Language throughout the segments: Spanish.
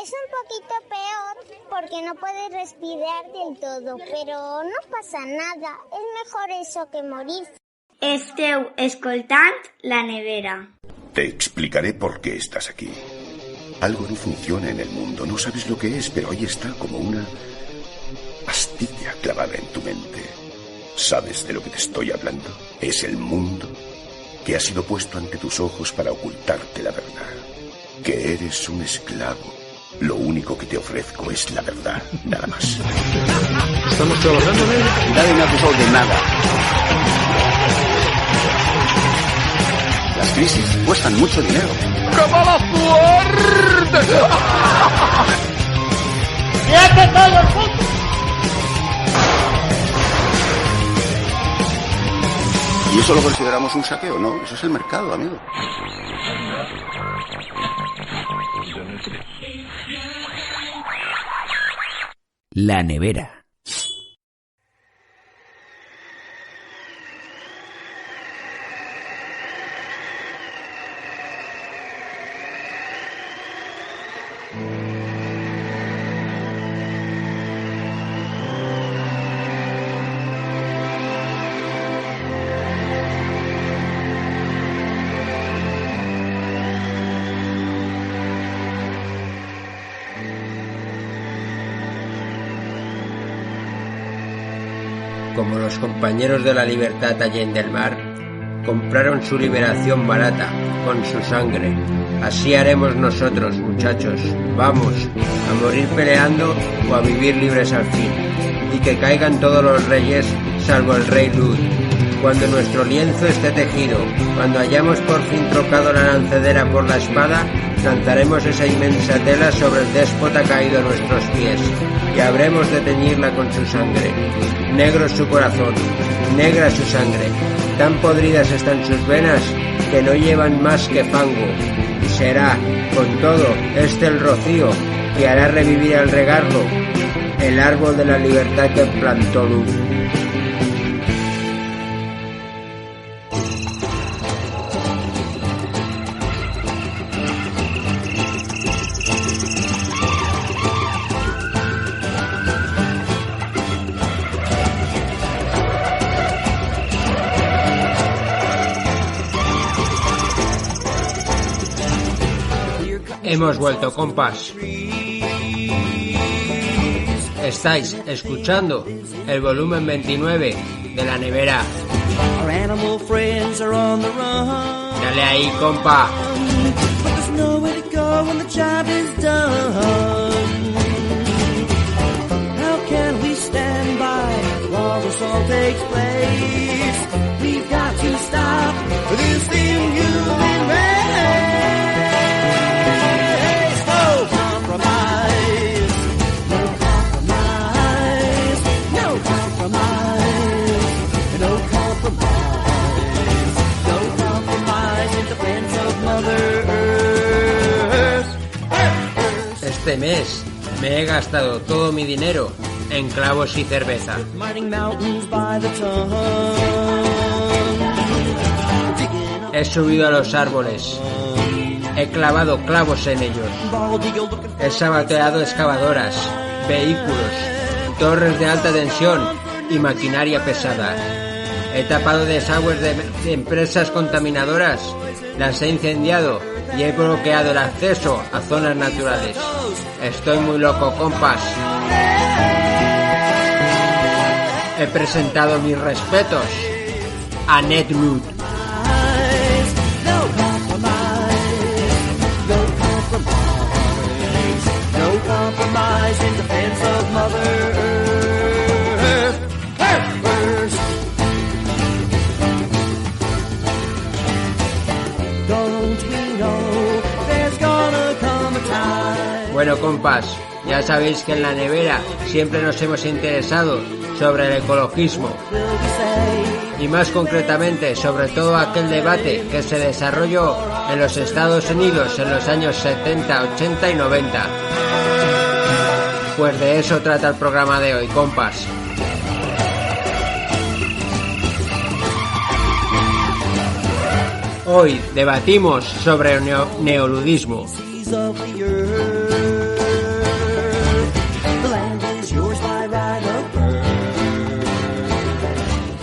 Es un poquito peor porque no puedes respirar del todo, pero no pasa nada. Es mejor eso que morir. Esteu escoltant La Nevera. Te explicaré por qué estás aquí. Algo no funciona en el mundo, no sabes lo que es, pero ahí está como una astilla clavada en tu mente. ¿Sabes de lo que te estoy hablando? Es el mundo que ha sido puesto ante tus ojos para ocultarte la verdad. Que eres un esclavo. Lo único que te ofrezco es la verdad, nada más. Estamos trabajando en ello. Nadie me ha acusado de nada. Las crisis cuestan mucho dinero. ¡Qué mala suerte! ¡Fíjate todo el mundo! ¿Y eso lo consideramos un saqueo? No, eso es el mercado, amigo. La Nevera. Como los compañeros de la libertad allende el mar, compraron su liberación barata con su sangre. Así haremos nosotros, muchachos. Vamos, a morir peleando o a vivir libres al fin. Y que caigan todos los reyes, salvo el rey Lud. Cuando nuestro lienzo esté tejido, cuando hayamos por fin trocado la lancedera por la espada, lanzaremos esa inmensa tela sobre el déspota caído a nuestros pies, y habremos de teñirla con su sangre. Negro es su corazón, negra su sangre, tan podridas están sus venas que no llevan más que fango. Y será, con todo, el rocío que hará revivir al regarlo el árbol de la libertad que plantó Luz. Hemos vuelto, compas. Estáis escuchando el volumen 29 de La Nevera. Dale ahí, compa. Este mes me he gastado todo mi dinero en clavos y cerveza. He subido a los árboles. He clavado clavos en ellos. He saboteado excavadoras, vehículos, torres de alta tensión y maquinaria pesada. He tapado desagües de empresas contaminadoras, las he incendiado y he bloqueado el acceso a zonas naturales. Estoy muy loco, compas. He presentado mis respetos a Ned Lud. Bueno, compas, ya sabéis que en La Nevera siempre nos hemos interesado sobre el ecologismo y más concretamente sobre todo aquel debate que se desarrolló en los Estados Unidos en los años 70, 80 y 90. Pues de eso trata el programa de hoy, compas. Hoy debatimos sobre el neoludismo.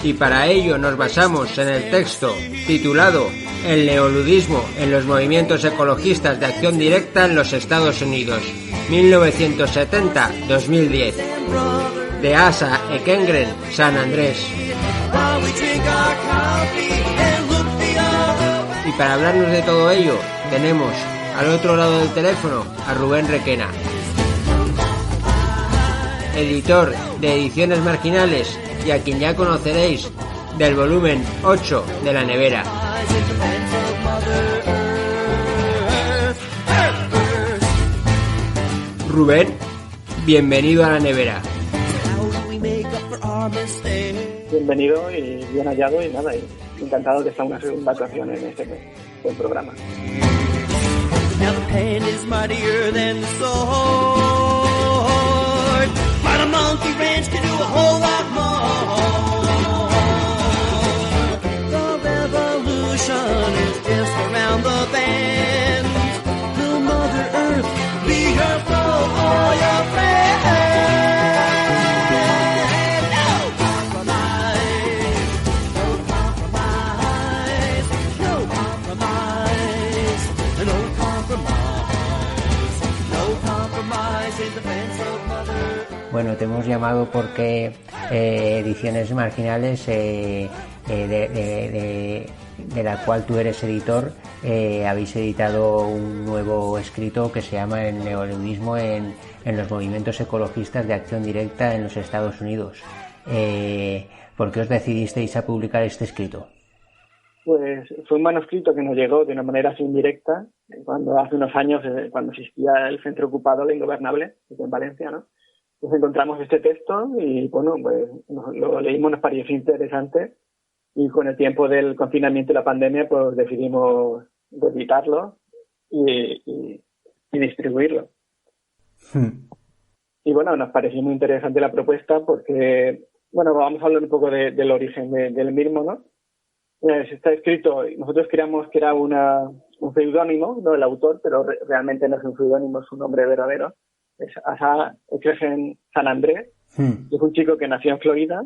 Y para ello nos basamos en el texto titulado El neoludismo en los movimientos ecologistas de acción directa en los Estados Unidos, 1970-2010, de Asa Ekengren, San Andrés. Y para hablarnos de todo ello, tenemos al otro lado del teléfono a Rubén Requena, editor de Ediciones Marginales y a quien ya conoceréis del volumen 8 de La Nevera. Rubén, bienvenido a La Nevera. Bienvenido y bien hallado y nada, y encantado de estar una segunda ocasión en este buen programa. Bueno, te hemos llamado porque Ediciones Marginales, de la cual tú eres editor, habéis editado un nuevo escrito que se llama El neoludismo en los movimientos ecologistas de acción directa en los Estados Unidos. ¿Por qué os decidisteis a publicar este escrito? Pues fue un manuscrito que nos llegó de una manera así indirecta, cuando hace unos años, cuando existía el Centro Ocupado La Ingobernable, en Valencia, ¿no? Pues encontramos este texto y, bueno, pues lo leímos, nos pareció interesante y con el tiempo del confinamiento y la pandemia, pues decidimos editarlo y distribuirlo. Y, bueno, nos pareció muy interesante la propuesta porque, bueno, vamos a hablar un poco del origen del mismo, ¿no? Está escrito, nosotros creíamos que era un seudónimo, no el autor, pero realmente no es un seudónimo, es su nombre verdadero. Es Asa Ekengren San Andrés, que es un chico que nació en Florida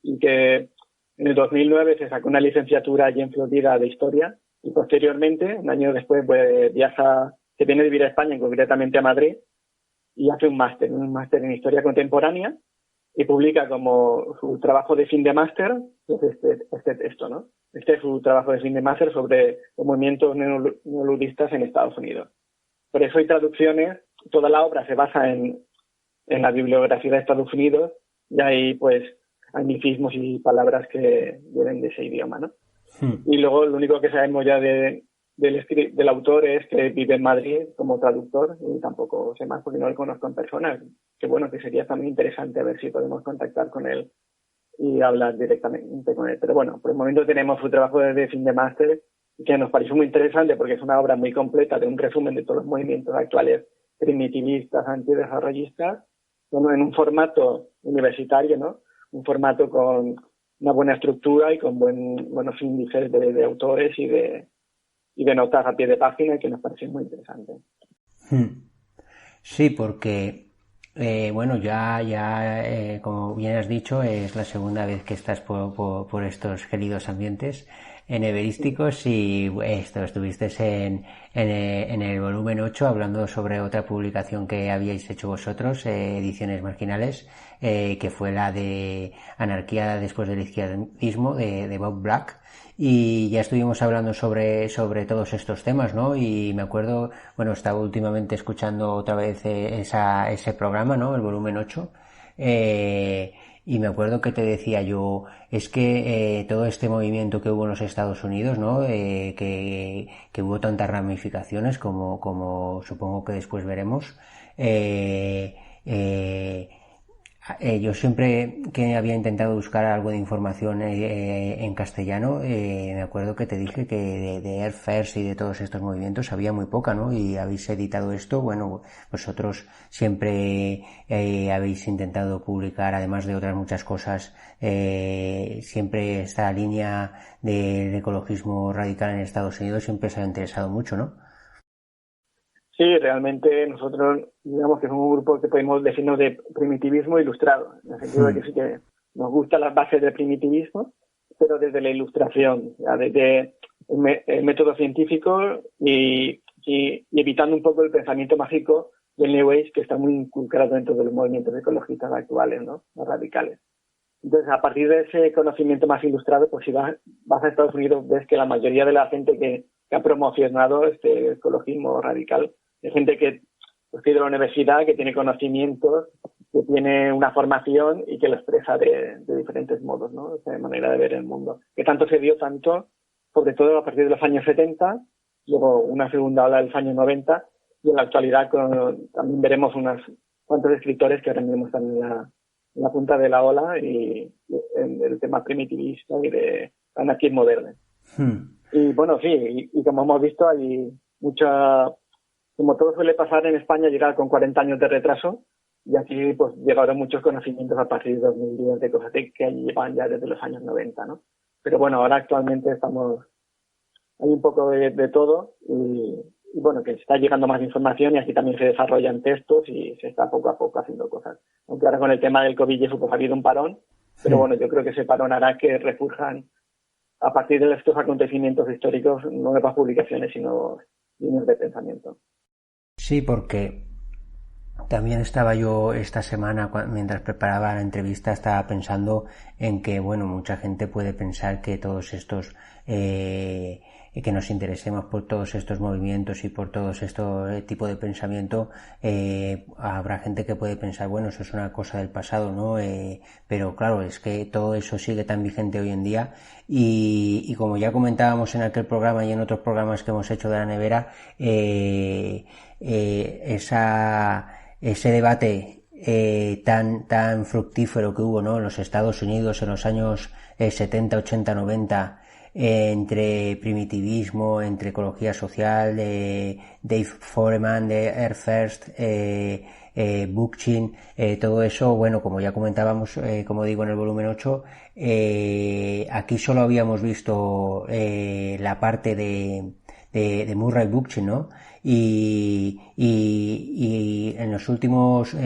y que en el 2009 se sacó una licenciatura allí en Florida de Historia y posteriormente, un año después, pues se viene a vivir a España, concretamente a Madrid, y hace un máster en Historia Contemporánea y publica como su trabajo de fin de máster este texto, ¿no? Este es su trabajo de fin de máster sobre los movimientos neoludistas en Estados Unidos. Por eso hay traducciones, toda la obra se basa en la bibliografía de Estados Unidos y hay pues anglicismos y palabras que vienen de ese idioma, ¿no? Y luego lo único que sabemos ya del autor es que vive en Madrid como traductor y tampoco sé más porque no lo conozco en persona. Que bueno, que sería también interesante a ver si podemos contactar con él y hablar directamente con él. Pero bueno, por el momento tenemos su trabajo de fin de máster que nos pareció muy interesante porque es una obra muy completa de un resumen de todos los movimientos actuales primitivistas, antidesarrollistas, bueno, en un formato universitario, ¿no? Un formato con una buena estructura y con buenos índices de autores y de notas a pie de página que nos pareció muy interesante. Sí, porque bueno, ya como bien has dicho, es la segunda vez que estás por estos gélidos ambientes neverísticos y estuviste en el volumen 8 hablando sobre otra publicación que habíais hecho vosotros, Ediciones Marginales, que fue la de Anarquía después del izquierdismo de Bob Black. Y ya estuvimos hablando sobre todos estos temas, ¿no? Y me acuerdo, bueno, estaba últimamente escuchando otra vez ese programa, ¿no? El volumen 8. Y me acuerdo que te decía yo, es que todo este movimiento que hubo en los Estados Unidos, ¿no? Que hubo tantas ramificaciones como supongo que después veremos. Yo siempre que había intentado buscar algo de información en castellano, me acuerdo que te dije que de Earth First y de todos estos movimientos había muy poca, ¿no? Y habéis editado esto, bueno, vosotros siempre habéis intentado publicar, además de otras muchas cosas, siempre esta línea del ecologismo radical en Estados Unidos siempre os ha interesado mucho, ¿no? Sí, realmente nosotros digamos que somos un grupo que podemos decirnos de primitivismo ilustrado, en el sentido de que sí que nos gustan las bases del primitivismo, pero desde la ilustración, ya, desde el método científico y evitando un poco el pensamiento mágico del New Age, que está muy inculcado dentro de los movimientos ecologistas actuales, ¿no? Más radicales. Entonces, a partir de ese conocimiento más ilustrado, pues si vas a Estados Unidos, ves que la mayoría de la gente que ha promocionado este ecologismo radical es gente que pues, de la universidad, que tiene conocimientos, que tiene una formación y que lo expresa de diferentes modos, ¿no? De manera de ver el mundo. Que tanto se dio, sobre todo a partir de los años 70, luego una segunda ola de los años 90, y en la actualidad también veremos unos cuantos escritores que ahora mismo están en la punta de la ola y en el tema primitivista y de anarquismo verde. Y bueno, sí, y como hemos visto, hay como todo suele pasar en España, llegar con 40 años de retraso, y aquí pues llegaron muchos conocimientos a partir de 2010 de cosas que llevan ya desde los años 90, ¿no? Pero bueno, ahora actualmente hay un poco de todo y bueno, que está llegando más información y así también se desarrollan textos y se está poco a poco haciendo cosas. Aunque ahora con el tema del COVID y eso pues ha habido un parón, pero bueno, yo creo que ese parón hará que resurjan a partir de estos acontecimientos históricos nuevas publicaciones y nuevos líneas de pensamiento. Sí, porque también estaba yo esta semana, mientras preparaba la entrevista, estaba pensando en que, bueno, mucha gente puede pensar que todos estos, que nos interesemos por todos estos movimientos y por todo este tipo de pensamiento, habrá gente que puede pensar, bueno, eso es una cosa del pasado, ¿no? Pero claro, es que todo eso sigue tan vigente hoy en día y como ya comentábamos en aquel programa y en otros programas que hemos hecho de la nevera, ese debate tan fructífero que hubo, ¿no? En los Estados Unidos en los años 70, 80, 90, entre primitivismo, entre ecología social, Dave Foreman de Earth First, Bookchin, todo eso, bueno, como ya comentábamos, como digo en el volumen 8, aquí solo habíamos visto la parte de Murray Bookchin, ¿no? Y en los últimos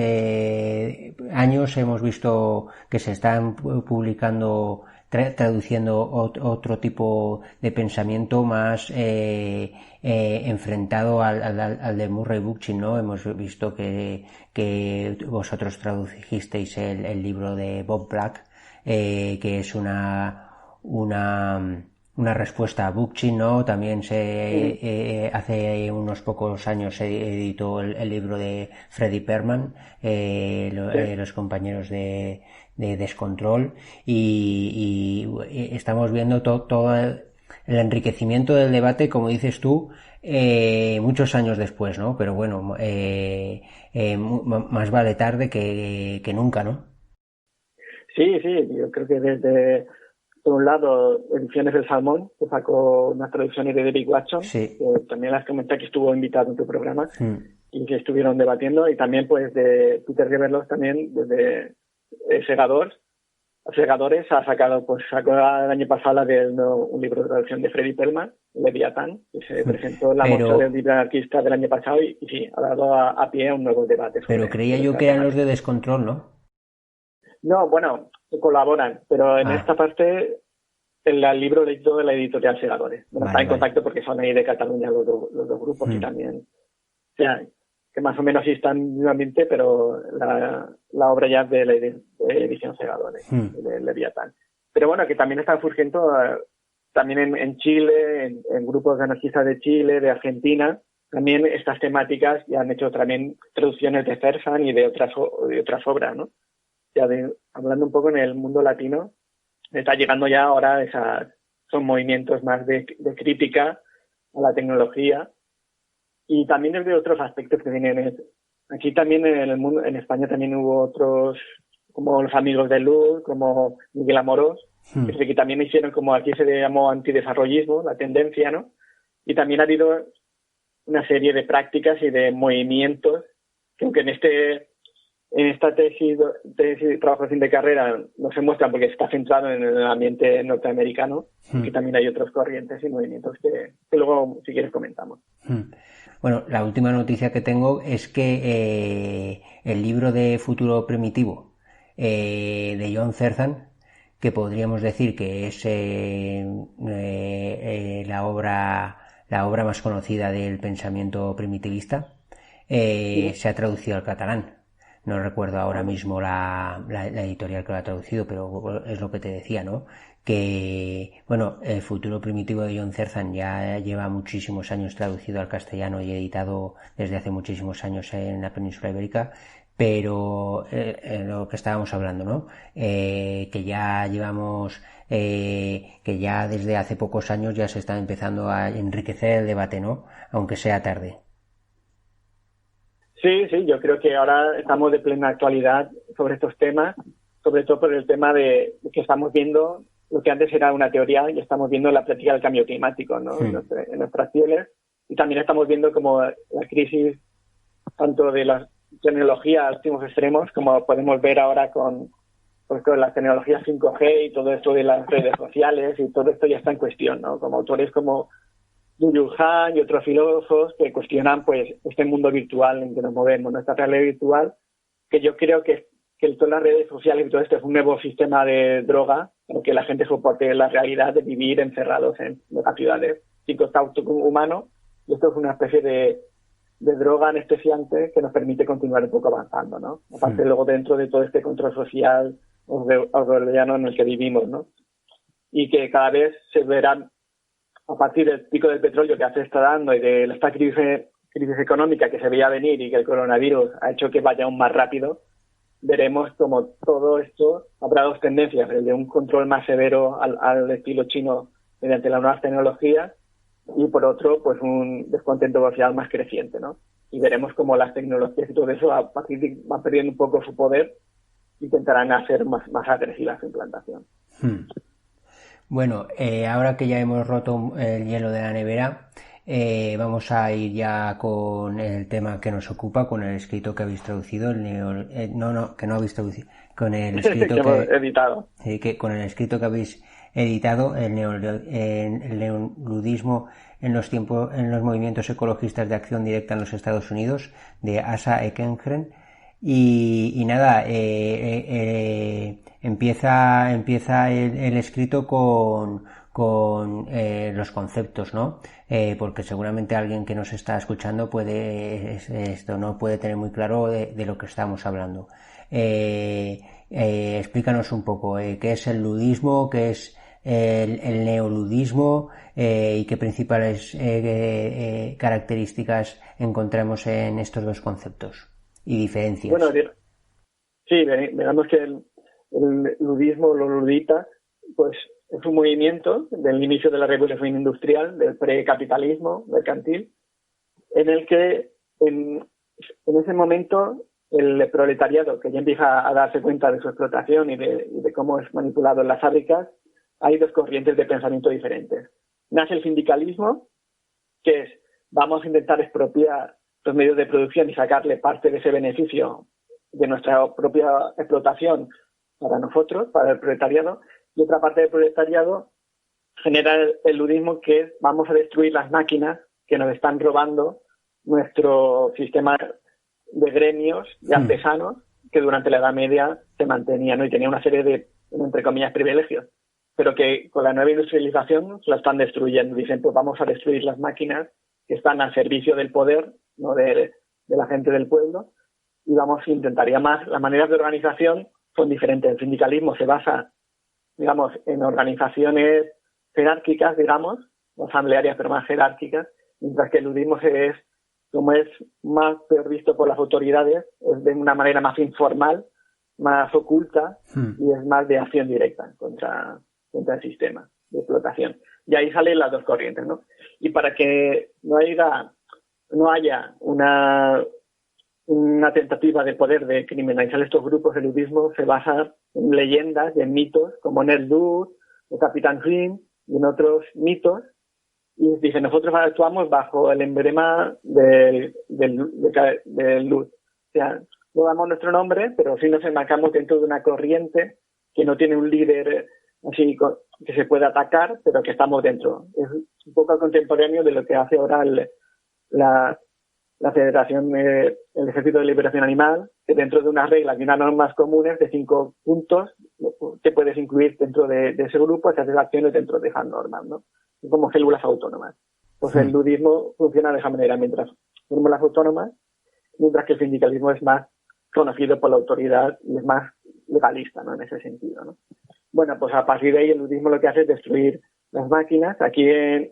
años hemos visto que se están publicando, traduciendo otro tipo de pensamiento más enfrentado al de Murray Bookchin, ¿no? Hemos visto que vosotros tradujisteis el libro de Bob Black, que es una respuesta a Bookchin, ¿no? También hace unos pocos años se editó el libro de Freddy Perman, los compañeros de Descontrol, y estamos viendo todo el enriquecimiento del debate, como dices tú, muchos años después, ¿no? Pero bueno, más vale tarde que nunca, ¿no? Sí, yo creo que desde, por un lado, Ediciones del Salmón, que sacó unas traducciones de David Watson, sí, que también las comenté que estuvo invitado en tu programa, y que estuvieron debatiendo, y también pues de Peter Geberlos también, desde Segadores sacó el año pasado un libro de traducción de Freddy Perlman, Leviatán, que se presentó en la muestra del libro anarquista del año pasado y sí, ha dado a pie a un nuevo debate. Pero creía yo que eran los de Descontrol, ¿no? No, bueno, colaboran, pero en esta parte el libro lo hizo de la editorial Segadores. Bueno, está en contacto porque son ahí de Cataluña los dos grupos y también, o sea, que más o menos sí están en el ambiente, pero la obra ya es de la edición Segadores, de Leviatán. Pero bueno, que también están surgiendo también en Chile, en grupos de anarquistas de Chile, de Argentina, también estas temáticas ya han hecho también traducciones de Fersan y de otras obras, ¿no? Ya hablando un poco en el mundo latino, está llegando ya ahora son movimientos más de crítica a la tecnología y también desde otros aspectos que vienen. Aquí también en el mundo, en España también hubo otros, como los Amigos de Luz, como Miguel Amorós, que también hicieron, como aquí se llamó antidesarrollismo, la tendencia, ¿no? Y también ha habido una serie de prácticas y de movimientos que aunque en esta tesis trabajo de fin de carrera no se muestran porque está centrado en el ambiente norteamericano, que también hay otras corrientes y movimientos que luego, si quieres, comentamos. Bueno, la última noticia que tengo es que el libro de Futuro Primitivo de John Zerzan, que podríamos decir que es la obra más conocida del pensamiento primitivista, se ha traducido al catalán. No recuerdo ahora mismo la editorial que lo ha traducido, pero es lo que te decía, ¿no? Que, bueno, El futuro primitivo de John Zerzan ya lleva muchísimos años traducido al castellano y editado desde hace muchísimos años en la península ibérica, pero lo que estábamos hablando, ¿no? Que ya llevamos, que ya desde hace pocos años ya se está empezando a enriquecer el debate, ¿no? Aunque sea tarde. Sí, yo creo que ahora estamos de plena actualidad sobre estos temas, sobre todo por el tema de que estamos viendo lo que antes era una teoría y estamos viendo la práctica del cambio climático, ¿no? Sí. En nuestras pieles, y también estamos viendo como la crisis tanto de las tecnologías a últimos extremos, como podemos ver ahora con las tecnologías 5G y todo esto de las redes sociales, y todo esto ya está en cuestión, ¿no? Como autores como Byung-Chul Han y otros filósofos que cuestionan pues este mundo virtual en que nos movemos, nuestra realidad virtual, que yo creo que todas las redes sociales y todo esto es un nuevo sistema de droga, en que la gente soporte la realidad de vivir encerrados en las ciudades sin contacto humano, y esto es una especie de droga anestesiante que nos permite continuar un poco avanzando, ¿no? Aparte luego dentro de todo este control social orwelliano en el que vivimos, ¿no? Y que cada vez se verán, a partir del pico del petróleo que se está dando y de esta crisis económica que se veía venir y que el coronavirus ha hecho que vaya aún más rápido, veremos como todo esto habrá dos tendencias, el de un control más severo al estilo chino mediante las nuevas tecnologías, y por otro, pues un descontento social más creciente, ¿no? Y veremos cómo las tecnologías y todo eso a partir de van perdiendo un poco su poder, intentarán hacer más agresiva su implantación. Bueno, ahora que ya hemos roto el hielo de la nevera, vamos a ir ya con el tema que nos ocupa, con el escrito que habéis traducido, que no habéis traducido, con el escrito que hemos editado. Con el escrito que habéis editado, el neoludismo en los movimientos ecologistas de acción directa en los Estados Unidos, de Asa Ekengren. Y nada, empieza el escrito con los conceptos, ¿no? Porque seguramente alguien que nos está escuchando no puede tener muy claro de lo que estamos hablando. Explícanos un poco qué es el ludismo, qué es el neoludismo, y qué principales características encontramos en estos dos conceptos y diferencias. Bueno, sí, digamos que el ludismo, los luditas, pues es un movimiento del inicio de la revolución industrial, del precapitalismo mercantil, en el que en ese momento el proletariado, que ya empieza a darse cuenta de su explotación y de cómo es manipulado en las fábricas, hay dos corrientes de pensamiento diferentes. Nace el sindicalismo, que es vamos a intentar expropiar los medios de producción y sacarle parte de ese beneficio de nuestra propia explotación para nosotros, para el proletariado, y otra parte del proletariado genera el ludismo, que es vamos a destruir las máquinas que nos están robando nuestro sistema de gremios, de artesanos, que durante la Edad Media se mantenía, ¿no? Y tenía una serie de, entre comillas, privilegios, pero que con la nueva industrialización la están destruyendo. Dicen, pues vamos a destruir las máquinas que están al servicio del poder, no de la gente del pueblo, y vamos a intentar. Y además, las maneras de organización son diferentes. El sindicalismo se basa, digamos, en organizaciones jerárquicas, digamos, no asamblearias, pero más jerárquicas, mientras que el ludismo como es más peor visto por las autoridades, es de una manera más informal, más oculta, y es más de acción directa contra el sistema de explotación. Y ahí salen las dos corrientes, ¿no? Y para que no haya una tentativa de poder de criminalizar estos grupos, el ludismo se basa en leyendas y en mitos como Nerd-Lud, o Capitán Grimm, y en otros mitos. Y dice, nosotros actuamos bajo el emblema del Lud. O sea, no damos nuestro nombre, pero sí nos enmarcamos dentro de una corriente que no tiene un líder así que se puede atacar, pero que estamos dentro. Es un poco contemporáneo de lo que hace ahora la la Federación, el Ejército de Liberación Animal, que dentro de unas reglas y unas normas comunes de 5 puntos que puedes incluir dentro de ese grupo, se hacen acciones dentro de esas normas, ¿no? Como células autónomas. Pues el ludismo funciona de esa manera, mientras fórmulas autónomas, mientras que el sindicalismo es más conocido por la autoridad y es más legalista, ¿no? En ese sentido, ¿no? Bueno, pues a partir de ahí el ludismo lo que hace es destruir las máquinas. Aquí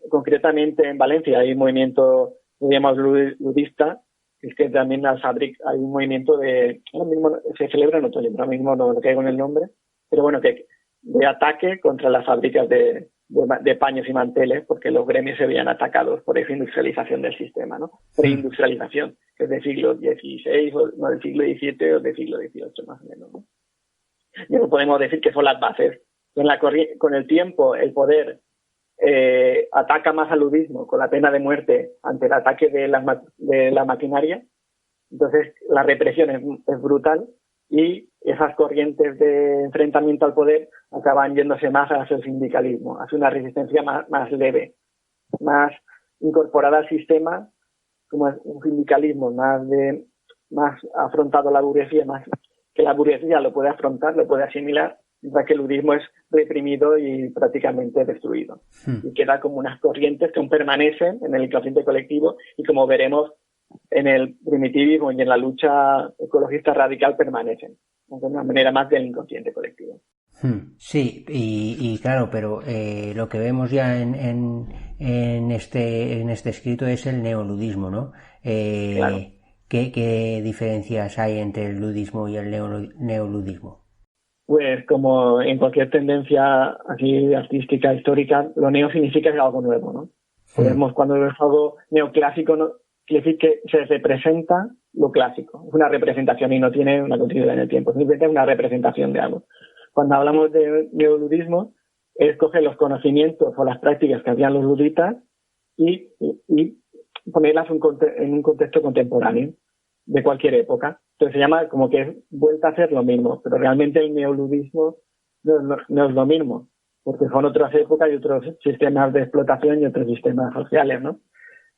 concretamente en Valencia hay un movimiento, lo llamamos ludista, es que también hay un movimiento ahora mismo se celebra en otoño, ahora mismo no lo caigo en el nombre, pero bueno, que de ataque contra las fábricas de paños y manteles, porque los gremios se veían atacados por esa industrialización del sistema, ¿no? Preindustrialización, que es del siglo XVI, o no del siglo XVII o del siglo XVIII, más o menos, ¿no? Y no podemos decir que son las bases. Con el tiempo, el poder ataca más al ludismo con la pena de muerte ante el ataque de la maquinaria. Entonces, la represión es brutal y esas corrientes de enfrentamiento al poder acaban yéndose más hacia el sindicalismo, hacia una resistencia más leve, más incorporada al sistema, como es un sindicalismo más afrontado a la burguesía, más que la burguesía lo puede afrontar, lo puede asimilar, mientras que el ludismo es reprimido y prácticamente destruido. Y queda como unas corrientes que aún permanecen en el inconsciente colectivo y, como veremos, en el primitivismo y en la lucha ecologista radical permanecen, de una manera más del inconsciente colectivo. Sí, y claro, pero lo que vemos ya en este escrito es el neoludismo, ¿no? Claro. ¿Qué diferencias hay entre el ludismo y el neoludismo? Pues como en cualquier tendencia así artística, histórica, lo neo significa que es algo nuevo, ¿no? Podemos, cuando es algo neoclásico, ¿no? Quiere decir que se representa lo clásico. Es una representación y no tiene una continuidad en el tiempo. Simplemente es una representación de algo. Cuando hablamos de neoludismo, es coger los conocimientos o las prácticas que hacían los luditas y ponerlas en un contexto contemporáneo de cualquier época. Entonces se llama como que es vuelta a hacer lo mismo, pero realmente el neoludismo no es lo mismo, porque son otras épocas y otros sistemas de explotación y otros sistemas sociales, ¿no?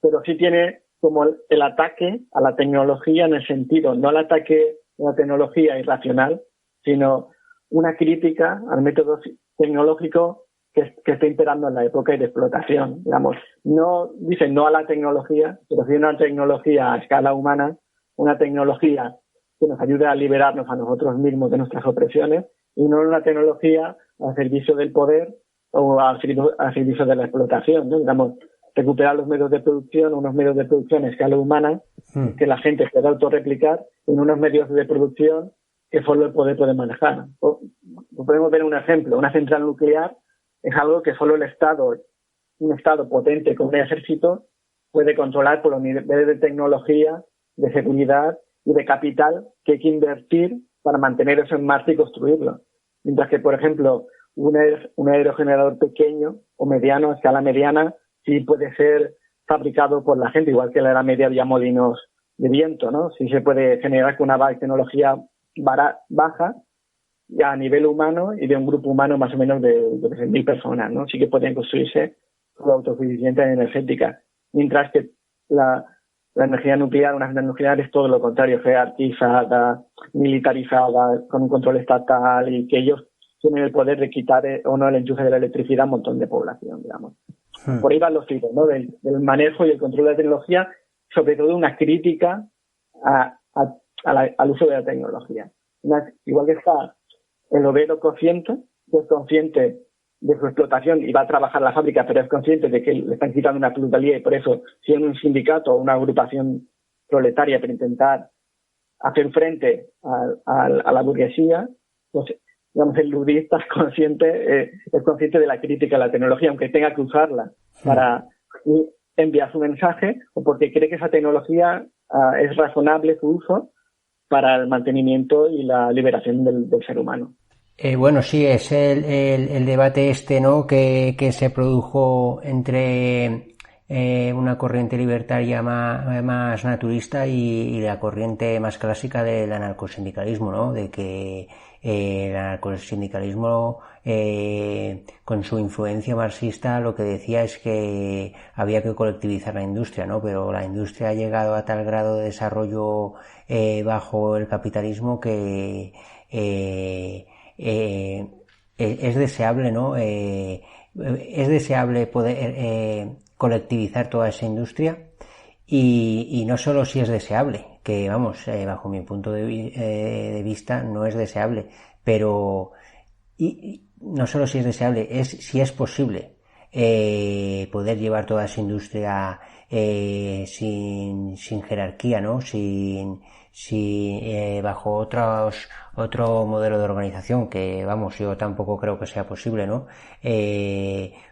Pero sí tiene como el ataque a la tecnología en el sentido, no al ataque a la tecnología irracional, sino una crítica al método tecnológico que está imperando en la época de explotación, digamos. No dicen no a la tecnología, pero sí una tecnología a escala humana, una tecnología que nos ayude a liberarnos a nosotros mismos de nuestras opresiones y no una tecnología al servicio del poder o al servicio de la explotación, ¿no? Digamos, recuperar los medios de producción, unos medios de producción a escala humana que la gente pueda autorreplicar en unos medios de producción que solo el poder puede manejar. Podemos ver un ejemplo, una central nuclear es algo que solo un Estado potente con un ejército puede controlar por los niveles de tecnología, de seguridad y de capital que hay que invertir para mantener eso en marcha y construirlo. Mientras que, por ejemplo, un aerogenerador pequeño o mediano, a escala mediana, sí puede ser fabricado por la gente, igual que en la Edad Media había molinos de viento, ¿no? Sí se puede generar con una tecnología baja ya a nivel humano y de un grupo humano más o menos de 100.000 personas, ¿no? Sí que pueden construirse con autosuficiencia energética. Mientras que la energía nuclear, una central nuclear es todo lo contrario, jerarquizada, militarizada, con un control estatal y que ellos tienen el poder de quitar o no el enchufe de la electricidad a un montón de población, digamos. Por ahí van los tiros, ¿no? Del manejo y el control de la tecnología, sobre todo una crítica al uso de la tecnología. Igual que está el obrero consciente, que es consciente de su explotación y va a trabajar en la fábrica, pero es consciente de que le están quitando una plusvalía y por eso, si en un sindicato o una agrupación proletaria para intentar hacer frente a la burguesía, pues, digamos, el ludista es consciente de la crítica a la tecnología, aunque tenga que usarla para enviar su mensaje o porque cree que esa tecnología es razonable su uso para el mantenimiento y la liberación del ser humano. Bueno, sí, es el debate ¿no? que se produjo entre una corriente libertaria más naturista y la corriente más clásica del anarcosindicalismo, ¿no? De que el anarcosindicalismo con su influencia marxista lo que decía es que había que colectivizar la industria, ¿no? Pero la industria ha llegado a tal grado de desarrollo bajo el capitalismo que es deseable, ¿no? Es deseable poder colectivizar toda esa industria y no solo si es deseable, que vamos, bajo mi punto de vista no es deseable, pero no solo si es deseable, es si es posible poder llevar toda esa industria sin jerarquía, ¿no? Bajo otro modelo de organización, que vamos, yo tampoco creo que sea posible, ¿no?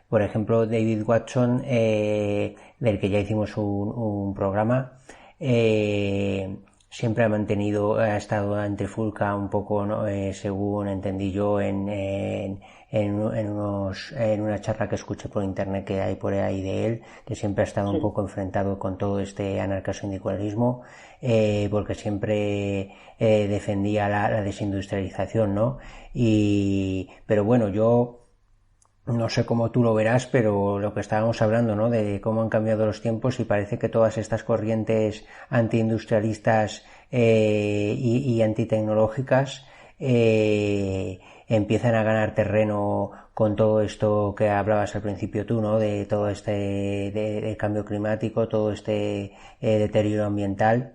Por ejemplo, David Watson, del que ya hicimos un programa, siempre ha estado en trifulca un poco, ¿no? Según entendí yo en una charla que escuché por internet que hay por ahí de él, que siempre ha estado un poco enfrentado con todo este anarcosindicalismo, porque siempre defendía la desindustrialización, ¿no? Pero bueno, yo no sé cómo tú lo verás, pero lo que estábamos hablando, ¿no? De cómo han cambiado los tiempos y parece que todas estas corrientes antiindustrialistas y antitecnológicas empiezan a ganar terreno con todo esto que hablabas al principio tú, ¿no? De todo de cambio climático, todo este deterioro ambiental.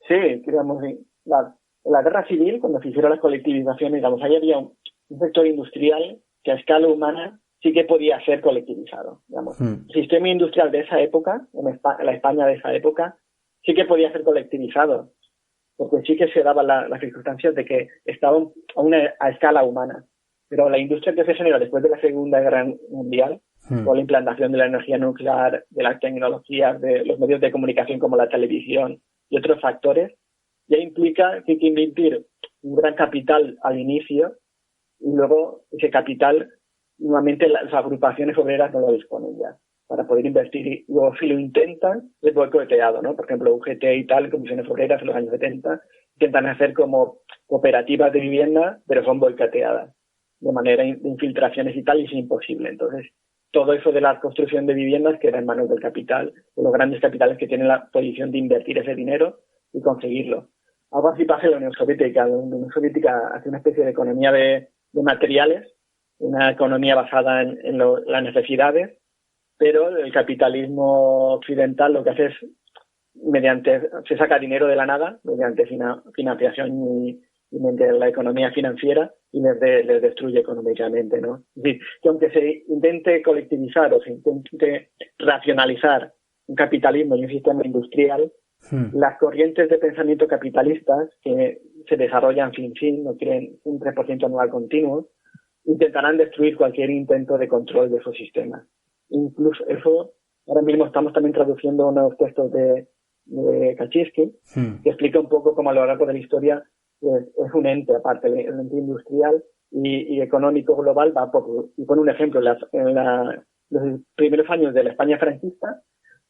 Sí, digamos, la guerra civil, cuando se hicieron las colectivizaciones, digamos, ahí había un sector industrial que a escala humana sí que podía ser colectivizado, digamos. El sistema industrial de esa época, la España de esa época, sí que podía ser colectivizado, porque sí que se daban las circunstancias de que estaban a escala humana. Pero la industria que se generó después de la Segunda Guerra Mundial, con la implantación de la energía nuclear, de las tecnologías, de los medios de comunicación como la televisión y otros factores, ya implica que hay que invertir un gran capital al inicio y luego ese capital, nuevamente las agrupaciones obreras no lo disponen ya para poder invertir. Y luego si lo intentan, es boicoteado, ¿no? Por ejemplo, UGT y tal, comisiones obreras en los años 70, intentan hacer como cooperativas de vivienda, pero son boicoteadas de manera de infiltraciones y tal, y es imposible. Entonces, todo eso de la construcción de viviendas queda en manos del capital, de los grandes capitales que tienen la posición de invertir ese dinero y conseguirlo. Algo así pasa en la Unión Soviética. La Unión Soviética hace una especie de economía de materiales, una economía basada en las necesidades, pero el capitalismo occidental lo que hace es, se saca dinero de la nada, mediante financiación y mediante la economía financiera, y les destruye económicamente, ¿no? Es decir, que aunque se intente colectivizar o se intente racionalizar un capitalismo y un sistema industrial, las corrientes de pensamiento capitalistas que se desarrollan sin fin, no quieren un 3% anual continuo, intentarán destruir cualquier intento de control de esos sistemas. Incluso eso, ahora mismo estamos también traduciendo unos textos de Kaczynski, que explica un poco cómo a lo largo de la historia es un ente, aparte el ente industrial y económico global, y pone un ejemplo, en los primeros años de la España franquista,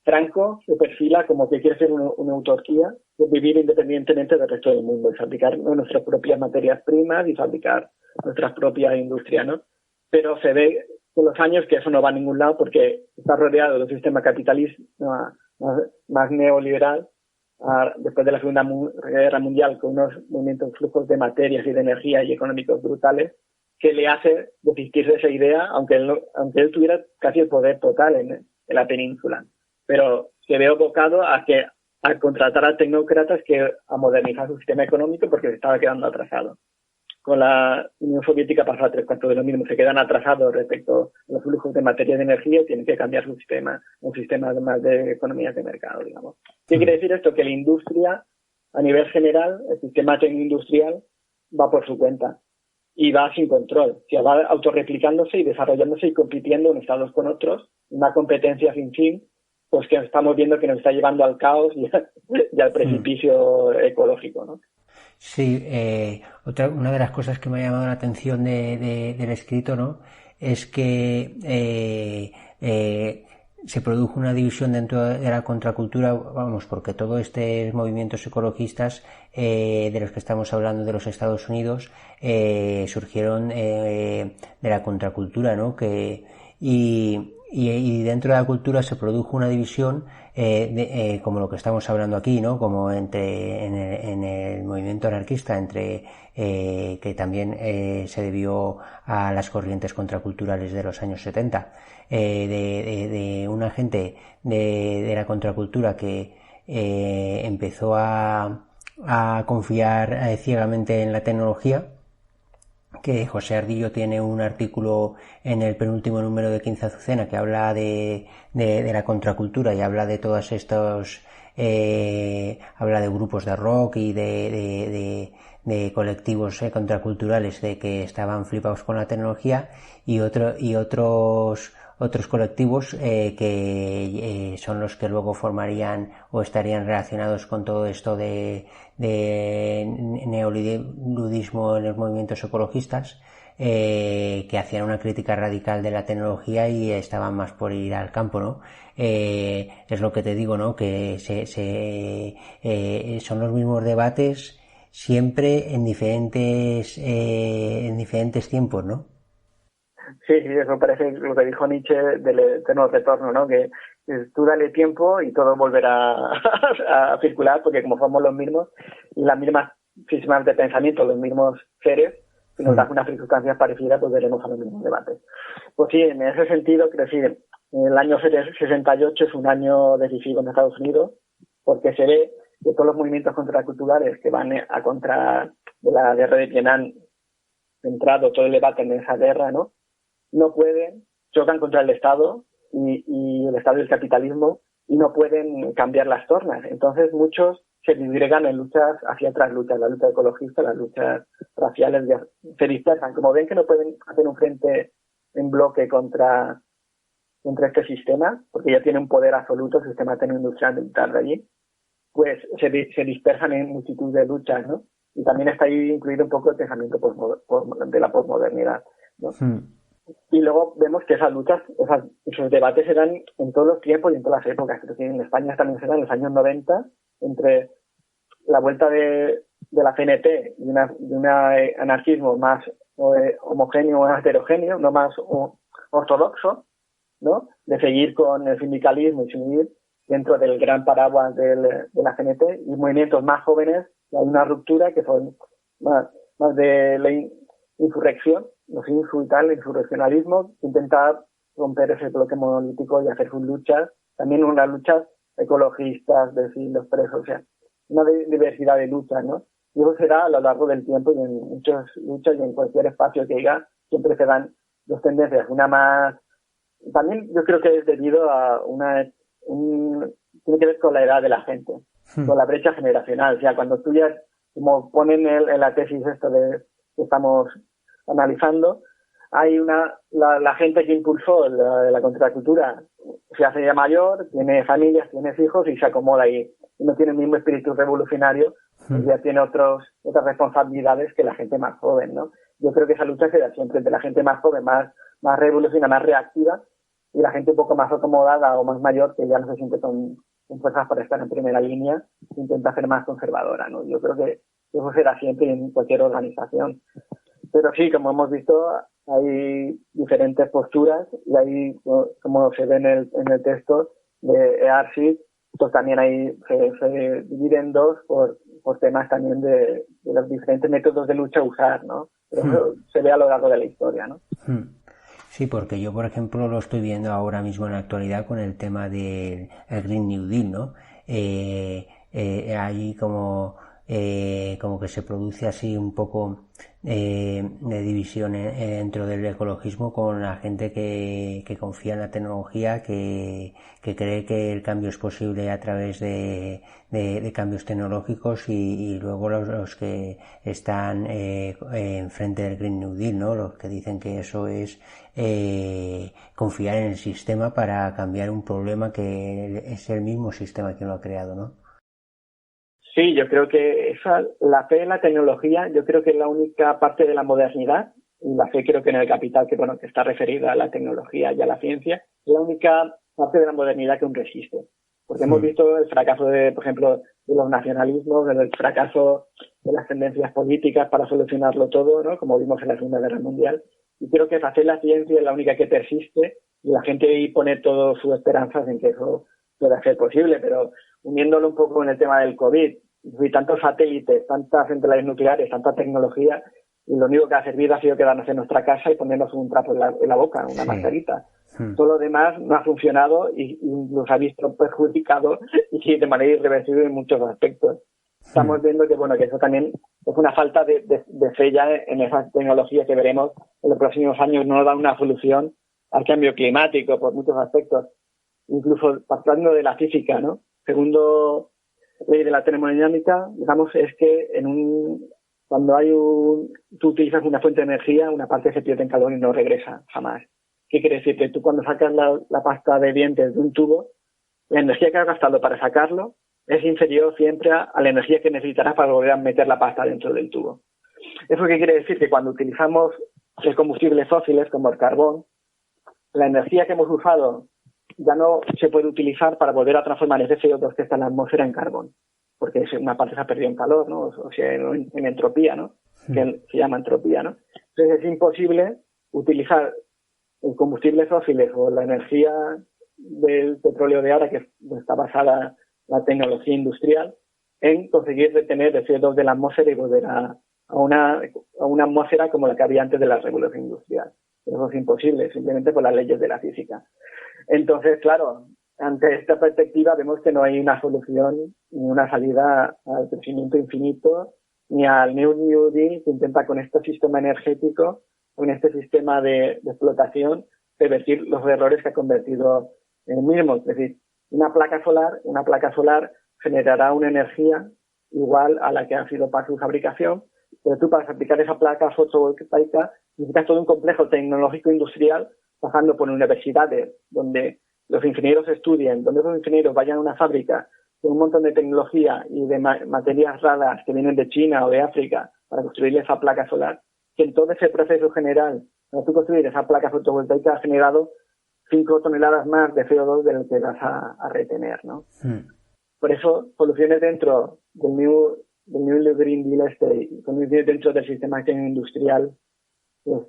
Franco se perfila como que quiere ser una autarquía, vivir independientemente del resto del mundo y fabricar nuestras propias materias primas y fabricar nuestras propias industrias, ¿no? Pero se ve con los años que eso no va a ningún lado porque está rodeado de un sistema capitalista más neoliberal, después de la Segunda Guerra Mundial, con unos movimientos, flujos de materias y de energía y económicos brutales, que le hace desistir de esa idea, aunque él tuviera casi el poder total en la península. Pero se ve abocado a contratar a tecnócratas a modernizar su sistema económico porque se estaba quedando atrasado. Con la Unión Soviética pasa 3/4 de lo mismo, se quedan atrasados respecto a los flujos de materia y de energía y tienen que cambiar su sistema, un sistema más de economías de mercado, digamos. ¿Qué quiere decir esto? Que la industria, a nivel general, el sistema industrial va por su cuenta y va sin control, o sea, va autorreplicándose y desarrollándose y compitiendo unos estados con otros, una competencia sin fin, pues que estamos viendo que nos está llevando al caos y al precipicio ecológico, ¿no? Sí, una de las cosas que me ha llamado la atención del escrito, ¿no? Es que se produjo una división dentro de la contracultura, vamos, porque todos estos movimientos ecologistas de los que estamos hablando de los Estados Unidos surgieron de la contracultura, ¿no? Y dentro de la cultura se produjo una división como lo que estamos hablando aquí, ¿no? Como en el movimiento anarquista, que también se debió a las corrientes contraculturales de los años 70, de una gente de la contracultura que empezó a confiar ciegamente en la tecnología, que José Ardillo tiene un artículo en el penúltimo número de 15 Azucena que habla de la contracultura y habla de todos estos habla de grupos de rock y de colectivos contraculturales de que estaban flipados con la tecnología y otros colectivos que son los que luego formarían o estarían relacionados con todo esto de neoludismo en los movimientos ecologistas, que hacían una crítica radical de la tecnología y estaban más por ir al campo, ¿no? Es lo que te digo, ¿no? Que son los mismos debates siempre en diferentes tiempos, ¿no? Sí, eso parece lo que dijo Nietzsche del eterno retorno, ¿no? Que tú dale tiempo y todo volverá a circular, porque como somos los mismos y las mismas sistemas de pensamiento, los mismos seres, si nos dan unas circunstancias parecidas, pues veremos a los mismos debates. Pues sí, en ese sentido, creo que el año 68 es un año decisivo en Estados Unidos, porque se ve que todos los movimientos contraculturales que van a contra la guerra de Vietnam, centrado todo el debate en esa guerra, ¿no? No pueden, chocan contra el Estado y el Estado y el capitalismo y no pueden cambiar las tornas. Entonces muchos se disgregan en luchas hacia otras luchas, la lucha ecologista, las luchas raciales, se dispersan. Como ven que no pueden hacer un frente en bloque contra este sistema, porque ya tiene un poder absoluto, el sistema tecno-industrial militar de allí, pues se dispersan en multitud de luchas, ¿no? Y también está ahí incluido un poco el pensamiento de la posmodernidad, ¿no? Y luego vemos que esas luchas, esos debates se dan en todos los tiempos y en todas las épocas. Creo que en España también se dan en los años 90, entre la vuelta de la CNT y un anarquismo más homogéneo, más heterogéneo, no más ortodoxo, ¿no? De seguir con el sindicalismo y seguir dentro del gran paraguas de la CNT, y movimientos más jóvenes, hay una ruptura que son más de la insurrección, los insu y tal, el insurreccionalismo, intentar romper ese bloque monolítico y hacer sus luchas, también unas luchas ecologistas, de los presos, o sea, una diversidad de luchas, ¿no? Y eso será a lo largo del tiempo y en muchas luchas y en cualquier espacio que haya, siempre se dan dos tendencias, una más, también yo creo que es debido a tiene que ver con la edad de la gente, con la brecha generacional, o sea, cuando tú ya, como ponen en la tesis esto que estamos analizando, hay la gente que impulsó la contracultura se hace ya mayor, tiene familias, tiene hijos y se acomoda ahí. Y no tiene el mismo espíritu revolucionario, ya tiene otras responsabilidades que la gente más joven, ¿no? Yo creo que esa lucha se da siempre entre la gente más joven, más revolucionaria, más reactiva, y la gente un poco más acomodada o más mayor que ya no se siente con fuerzas para estar en primera línea, intenta ser más conservadora, ¿no? Yo creo que eso será siempre en cualquier organización. Pero sí, como hemos visto, hay diferentes posturas y hay, como se ve en el texto de EARSID, pues también ahí se divide en dos por temas también de los diferentes métodos de lucha a usar, ¿no? Pero eso se ve a lo largo de la historia, ¿no? Sí, porque yo, por ejemplo, lo estoy viendo ahora mismo en la actualidad con el tema del Green New Deal, ¿no? Ahí como que se produce así un poco de división dentro del ecologismo con la gente que confía en la tecnología, que cree que el cambio es posible a través de cambios tecnológicos y luego los que están enfrente del Green New Deal, ¿no? Los que dicen que eso es confiar en el sistema para cambiar un problema que es el mismo sistema quien lo ha creado, ¿no? Sí, yo creo que la fe en la tecnología, yo creo que es la única parte de la modernidad, y la fe creo que en el Capital, que está referida a la tecnología y a la ciencia, es la única parte de la modernidad que aún resiste. Porque hemos visto el fracaso por ejemplo, de los nacionalismos, el fracaso de las tendencias políticas para solucionarlo todo, ¿no? Como vimos en la Segunda Guerra Mundial. Y creo que hacer la ciencia es la única que persiste y la gente ahí pone todas sus esperanzas en que eso pueda ser posible. Pero uniéndolo un poco en el tema del COVID, y tantos satélites, tantas centrales nucleares, tanta tecnología, y lo único que ha servido ha sido quedarnos en nuestra casa y ponernos un trapo en la boca, una mascarita. Todo lo demás no ha funcionado y nos ha visto perjudicado y de manera irreversible en muchos aspectos. Estamos viendo que eso también es una falta de fe ya en esa tecnología que veremos en los próximos años. No nos da una solución al cambio climático por muchos aspectos. Incluso hablando de la física, ¿no? Segundo ley de la termodinámica, digamos, es que cuando tú utilizas una fuente de energía, una parte se pierde en calor y no regresa jamás. ¿Qué quiere decir? Que tú cuando sacas la pasta de dientes de un tubo, la energía que has gastado para sacarlo es inferior siempre a la energía que necesitarás para volver a meter la pasta dentro del tubo. ¿Eso qué quiere decir? Que cuando utilizamos combustibles fósiles como el carbón, la energía que hemos usado ya no se puede utilizar para volver a transformar ese CO2 que está en la atmósfera en carbón, porque una parte se ha perdido en calor, ¿no? O sea, en entropía, ¿no? Que se llama entropía, ¿no? Entonces es imposible utilizar el combustibles fósiles o la energía del petróleo de ahora, que está basada en la tecnología industrial, en conseguir retener el CO2 de la atmósfera y volver a una atmósfera como la que había antes de la revolución industrial. Eso es imposible, simplemente por las leyes de la física. Entonces, claro, ante esta perspectiva vemos que no hay una solución ni una salida al crecimiento infinito ni al New Deal que intenta con este sistema energético, con este sistema de explotación, revertir los errores que ha convertido en el mínimo. Es decir, una placa solar generará una energía igual a la que ha sido para su fabricación, pero tú para aplicar esa placa fotovoltaica necesitas todo un complejo tecnológico industrial pasando por universidades donde los ingenieros estudien, donde esos ingenieros vayan a una fábrica con un montón de tecnología y de materias raras que vienen de China o de África para construir esa placa solar, que en todo ese proceso general, para tú construir esa placa fotovoltaica, ha generado 5 toneladas más de CO2 de lo que vas a retener, ¿no? Por eso, soluciones dentro del New Green Deal soluciones dentro del sistema industrial, pues,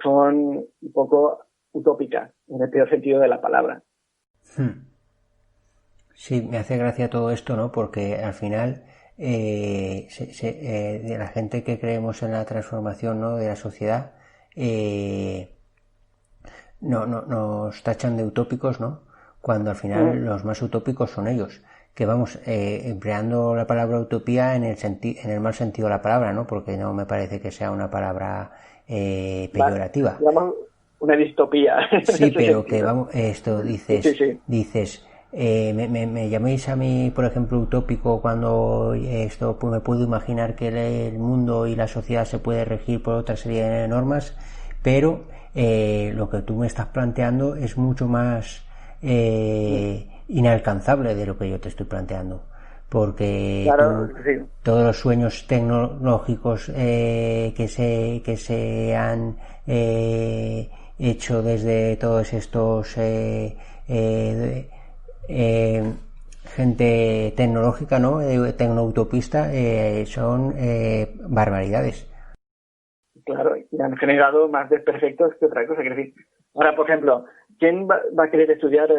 son un poco utópicas, en el peor sentido de la palabra. Sí, me hace gracia todo esto, ¿no? Porque al final de la gente que creemos en la transformación, ¿no?, de la sociedad, nos tachan de utópicos, ¿no? Cuando al final los más utópicos son ellos. Que vamos, empleando la palabra utopía en el mal sentido de la palabra, ¿no? Porque no me parece que sea una palabra peyorativa. Digamos una distopía. Sí, pero que vamos, esto dices, me llaméis a mí, por ejemplo, utópico cuando pues me puedo imaginar que el mundo y la sociedad se puede regir por otra serie de normas, pero lo que tú me estás planteando es mucho más inalcanzable de lo que yo te estoy planteando, porque todos los sueños tecnológicos que se han hecho desde todos estos gente tecnológica, ¿no?, tecnoutopista, son barbaridades. Claro, y han generado más desperfectos que otra cosa. Quiero decir, ahora, por ejemplo, ¿quién va a querer estudiar,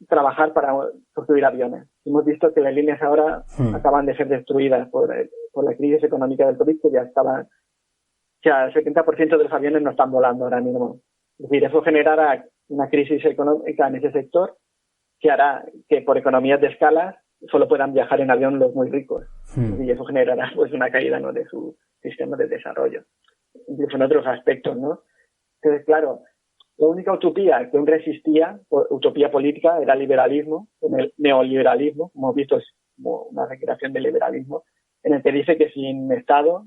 trabajar para construir aviones? Hemos visto que las líneas ahora acaban de ser destruidas por la crisis económica del COVID, que ya estaban, o sea, el 70% de los aviones no están volando ahora mismo. Es decir, eso generará una crisis económica en ese sector que hará que por economías de escala solo puedan viajar en avión los muy ricos. Y eso generará pues una caída, ¿no?, de su sistema de desarrollo. Incluso en otros aspectos, ¿no? Entonces, claro, la única utopía que aún resistía, utopía política, era el liberalismo, el neoliberalismo, como hemos visto, es como una recreación del liberalismo, en el que dice que sin Estado,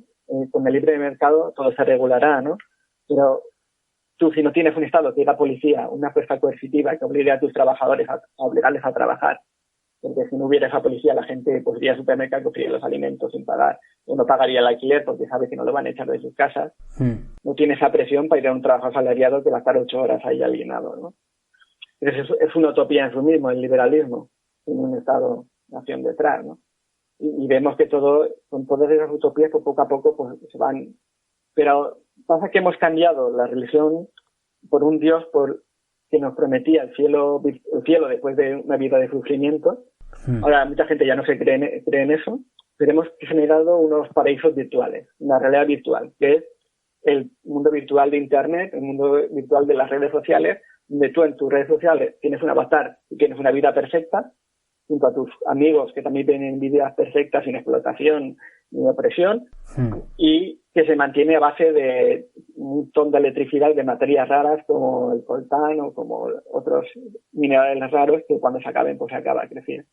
con el libre mercado, todo se regulará, ¿no? Pero tú, si no tienes un Estado que la policía, una fuerza coercitiva que obligue a tus trabajadores a obligarles a trabajar, porque si no hubiera esa policía, la gente pues iría al supermercado y cogería los alimentos sin pagar, o no pagaría el alquiler porque sabe que no lo van a echar de sus casas. No tiene esa presión para ir a un trabajo asalariado que va a estar 8 horas ahí alienado, ¿no? Es una utopía en sí mismo, el liberalismo, sin un Estado-nación detrás, ¿no? Y vemos que con todas esas utopías, pues poco a poco pues se van. Pero pasa que hemos cambiado la religión por un Dios que nos prometía el cielo después de una vida de sufrimiento. Ahora mucha gente ya no se cree en eso, pero hemos generado unos paraísos virtuales, una realidad virtual, que es el mundo virtual de Internet, el mundo virtual de las redes sociales, donde tú en tus redes sociales tienes un avatar y tienes una vida perfecta, junto a tus amigos que también tienen vidas perfectas, sin explotación ni opresión, y que se mantiene a base de un montón de electricidad, de materias raras como el coltán o como otros minerales raros que cuando se acaben, pues se acaba de crecer.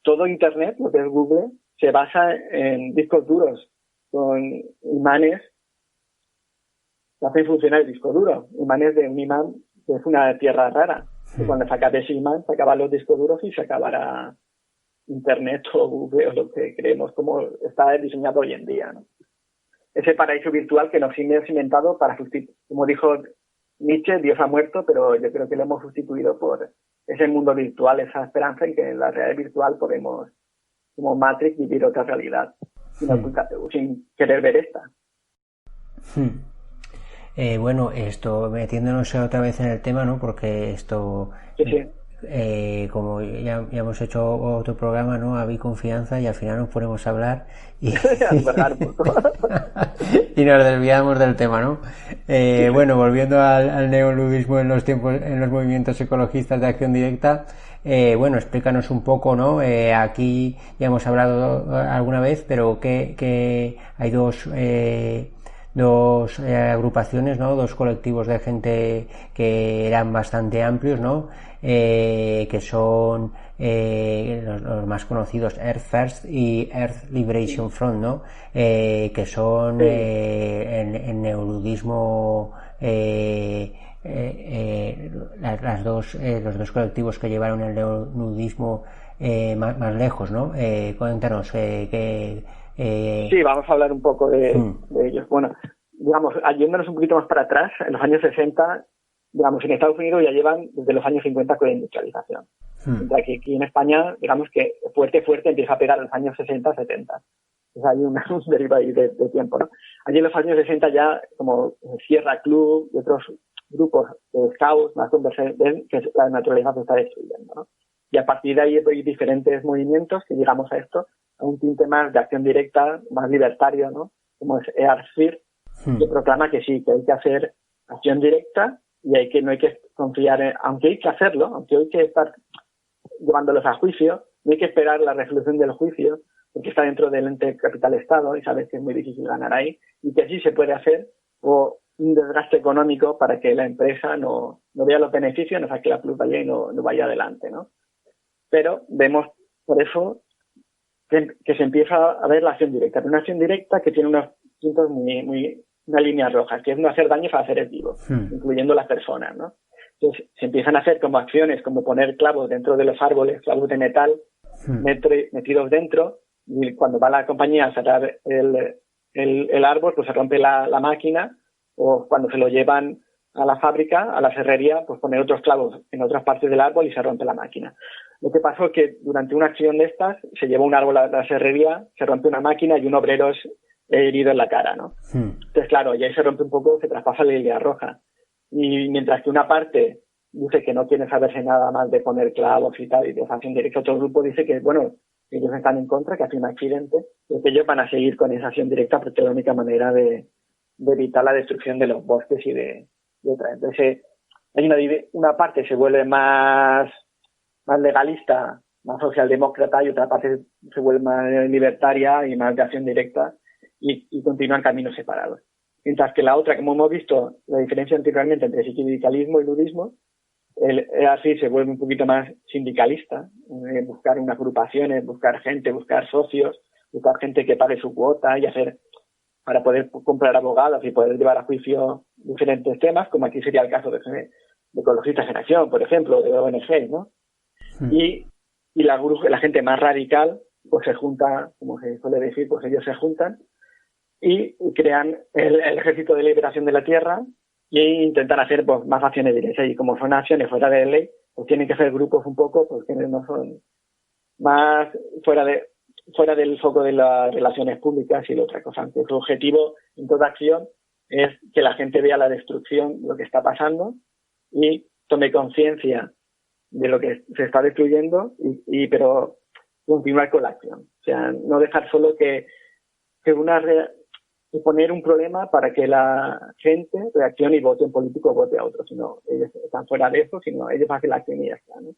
Todo Internet, lo que es Google, se basa en discos duros con imanes que hacen funcionar el disco duro, imanes de un imán que es una tierra rara. Y cuando se acabe ese imán, se acaban los discos duros y se acabará Internet o Google o lo que creemos como está diseñado hoy en día, ¿no? Ese paraíso virtual que nos hemos inventado para sustituir, como dijo Nietzsche, Dios ha muerto, pero yo creo que lo hemos sustituido por ese mundo virtual, esa esperanza en que en la realidad virtual podemos, como Matrix, vivir otra realidad sin querer ver esta. Bueno, esto metiéndonos otra vez en el tema, ¿no? Porque esto, como ya hemos hecho otro programa, ¿no? Había confianza y al final nos ponemos a hablar y, y nos desviamos del tema, ¿no? Bueno, volviendo al neoludismo en los movimientos ecologistas de acción directa, bueno, explícanos un poco, ¿no? Aquí ya hemos hablado alguna vez, pero que hay dos agrupaciones, ¿no? Dos colectivos de gente que eran bastante amplios, ¿no? Que son los más conocidos, Earth First y Earth Liberation Front, ¿no? Que son en neoludismo los dos colectivos que llevaron el neoludismo más lejos, ¿no? Cuéntanos Sí, vamos a hablar un poco de ellos. Bueno, digamos, yéndonos un poquito más para atrás, en los años 60, digamos, en Estados Unidos ya llevan desde los años 50 con la industrialización. Mientras que aquí en España, digamos que fuerte empieza a pegar en los años 60, 70. Entonces hay un deriva ahí de tiempo, ¿no? Allí en los años 60 ya, como Sierra Club y otros grupos de scouts, más ven que la naturaleza se está destruyendo, ¿no? Y a partir de ahí hay diferentes movimientos que llegamos a esto, a un tinte más de acción directa, más libertario, ¿no? Como es EARSFIR, que proclama que sí, que hay que hacer acción directa y no hay que confiar aunque hay que hacerlo, aunque hay que estar llevándolos a juicio, no hay que esperar la resolución del juicio, porque está dentro del ente capital-estado y sabes que es muy difícil ganar ahí, y que sí se puede hacer, o un desgaste económico para que la empresa no vea los beneficios, no saque la plusvalía y no vaya adelante, ¿no? Pero vemos por eso que se empieza a ver la acción directa. Una acción directa que tiene unos puntos una línea roja, que es no hacer daños a seres vivos, incluyendo las personas, ¿no? Entonces se empiezan a hacer como acciones como poner clavos dentro de los árboles, clavos de metal, metidos dentro, y cuando va la compañía a cerrar el árbol, pues se rompe la máquina, o cuando se lo llevan a la fábrica, a la serrería, pues poner otros clavos en otras partes del árbol y se rompe la máquina. Lo que pasó es que durante una acción de estas se llevó un árbol a la serrería, se rompe una máquina y un obrero es herido en la cara, ¿no? Entonces, claro, y ahí se rompe un poco, se traspasa la línea roja. Y mientras que una parte dice que no quiere saberse nada más de poner clavos y tal, y de acción directa, otro grupo dice que, bueno, ellos están en contra, que hace un accidente, pero que ellos van a seguir con esa acción directa porque es la única manera de evitar la destrucción de los bosques y de otra. Entonces, hay una parte se vuelve más legalista, más socialdemócrata, y otra parte se vuelve más libertaria y más de acción directa y continúan caminos separados. Mientras que la otra, como hemos visto, la diferencia anteriormente entre sindicalismo y ludismo, así se vuelve un poquito más sindicalista, buscar unas agrupaciones, buscar gente, buscar socios, buscar gente que pague su cuota y hacer para poder comprar abogados y poder llevar a juicio diferentes temas, como aquí sería el caso de Ecologistas en Acción, por ejemplo, de ONG, ¿no? Y la gente más radical, pues se junta, como se suele decir, pues ellos se juntan y crean el Ejército de Liberación de la Tierra e intentan hacer pues más acciones directas. Y como son acciones fuera de ley, pues tienen que ser grupos un poco, pues que no son más fuera del foco de las relaciones públicas y de otra cosa. Aunque su objetivo en toda acción es que la gente vea la destrucción, lo que está pasando, y tome conciencia de lo que se está destruyendo, pero continuar con la acción. O sea, no dejar solo que poner un problema para que la gente reaccione y vote un político o vote a otro, sino ellos están fuera de eso, sino ellos hacen la acción y ya está, ¿no?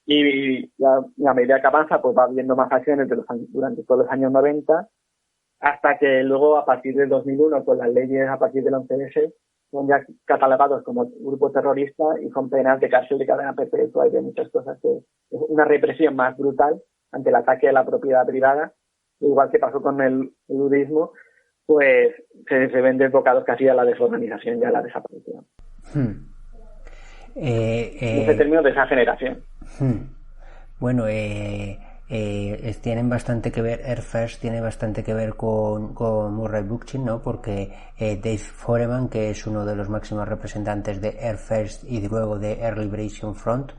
Y a medida que avanza, pues va habiendo más acciones durante todos los años 90, hasta que luego, a partir del 2001, con las leyes a partir del 11S, son ya catalogados como grupo terrorista y son penas de cárcel, de cadena perpetua y de muchas cosas, que es una represión más brutal ante el ataque a la propiedad privada, igual que pasó con el budismo, pues se ven desbocados casi a la desorganización y a la desaparición. Ese término de esa generación. Bueno, tienen bastante que ver, Earth First tiene bastante que ver con Murray Bookchin, ¿no? Porque Dave Foreman, que es uno de los máximos representantes de Earth First y luego de Earth Liberation Front,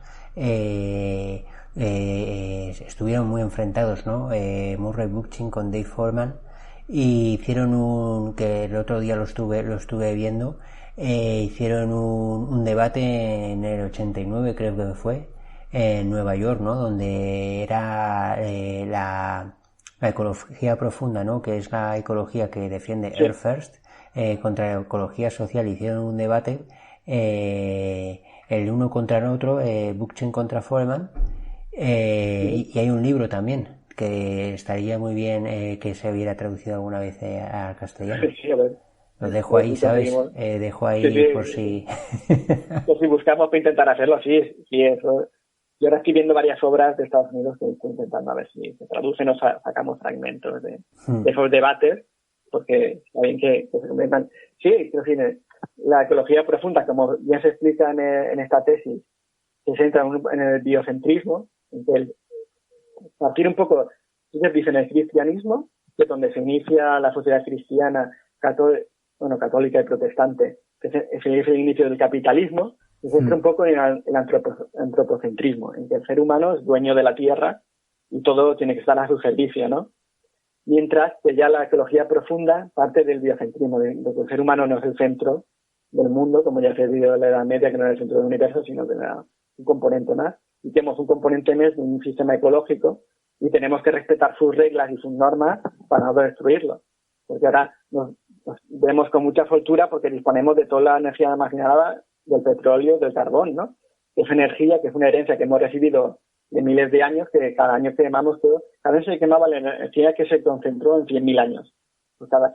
estuvieron muy enfrentados, ¿no? Murray Bookchin con Dave Foreman, y hicieron que el otro día lo estuve viendo, hicieron un debate en el 89, creo que fue, en Nueva York, ¿no? Donde era la ecología profunda, ¿no? Que es la ecología que defiende Earth First, contra la ecología social. Hicieron un debate, el uno contra el otro, Bookchin contra Foreman, y hay un libro también que estaría muy bien que se hubiera traducido alguna vez al castellano. Sí, a ver. Lo dejo ahí, ¿sabes? Dejo ahí sí. por si... Pues si buscamos para intentar hacerlo, sí, eso. Yo ahora estoy viendo varias obras de Estados Unidos que estoy intentando a ver si se traducen o sacamos fragmentos de esos debates, porque está bien que se comentan. Sí, creo que la ecología profunda, como ya se explica en esta tesis, se centra en el biocentrismo, en que partir un poco, ellos dicen el cristianismo, que es donde se inicia la sociedad cristiana, católica y protestante, que es el inicio del capitalismo, se centra un poco en el antropocentrismo, en que el ser humano es dueño de la tierra y todo tiene que estar a su servicio, ¿no? Mientras que ya la ecología profunda parte del biocentrismo, de que el ser humano no es el centro del mundo, como ya se vivido en la Edad Media, que no era el centro del universo, sino que era un componente más, y tenemos un componente más de un sistema ecológico y tenemos que respetar sus reglas y sus normas para no destruirlo. Porque ahora nos vemos con mucha soltura porque disponemos de toda la energía almacenada del petróleo, del carbón, ¿no? Que es energía, que es una herencia que hemos recibido de miles de años, que cada año quemamos todo. Cada vez se quemaba la energía que se concentró en 100.000 años. Pues cada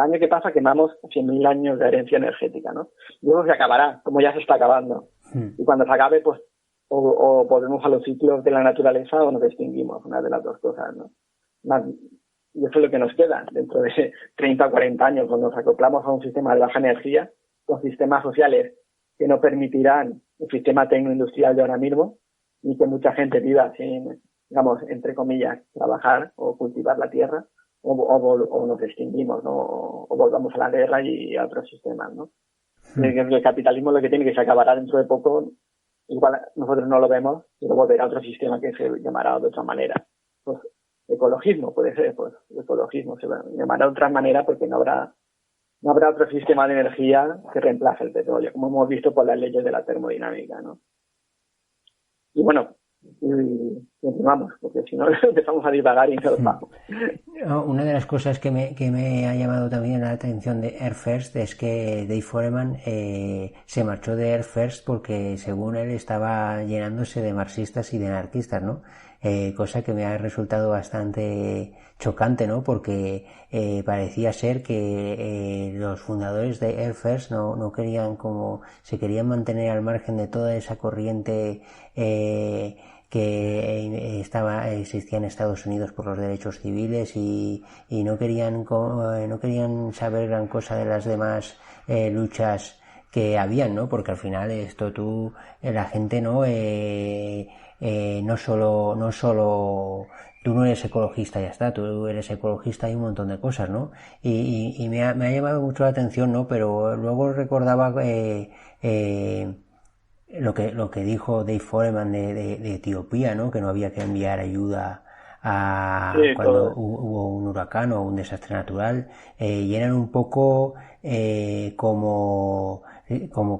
año que pasa quemamos 100.000 años de herencia energética, ¿no? Luego se acabará, como ya se está acabando. Y cuando se acabe, pues o volvemos a los ciclos de la naturaleza o nos extinguimos, una de las dos cosas, ¿no? Y eso es lo que nos queda dentro de 30 o 40 años, cuando nos acoplamos a un sistema de baja energía, con sistemas sociales que no permitirán el sistema tecnoindustrial de ahora mismo, y que mucha gente viva sin, digamos, entre comillas, trabajar o cultivar la tierra, o nos extinguimos, ¿no? O volvamos a la guerra y a otros sistemas, ¿no? El capitalismo lo que tiene, que se acabará dentro de poco, igual nosotros no lo vemos, pero volverá a otro sistema que se llamará de otra manera. Pues ecologismo puede ser, pues ecologismo se llamará de otra manera porque no habrá otro sistema de energía que reemplace el petróleo, como hemos visto por las leyes de la termodinámica, ¿no? Y bueno, continuamos, porque si no empezamos a divagar y nos vamos. Una de las cosas que me ha llamado también la atención de Earth First es que Dave Foreman se marchó de Earth First porque, según él, estaba llenándose de marxistas y de anarquistas, ¿no? Cosa que me ha resultado bastante chocante, ¿no? Porque parecía ser que los fundadores de Earth First no querían, como se querían mantener al margen de toda esa corriente que existía en Estados Unidos por los derechos civiles, y no querían saber gran cosa de las demás luchas que habían, ¿no? Porque al final la gente no solo tú no eres ecologista, ya está, tú eres ecologista y un montón de cosas, ¿no? Y me ha llamado mucho la atención, ¿no? Pero luego recordaba lo que dijo Dave Foreman de Etiopía, ¿no? Que no había que enviar ayuda cuando hubo un huracán o un desastre natural, y eran un poco como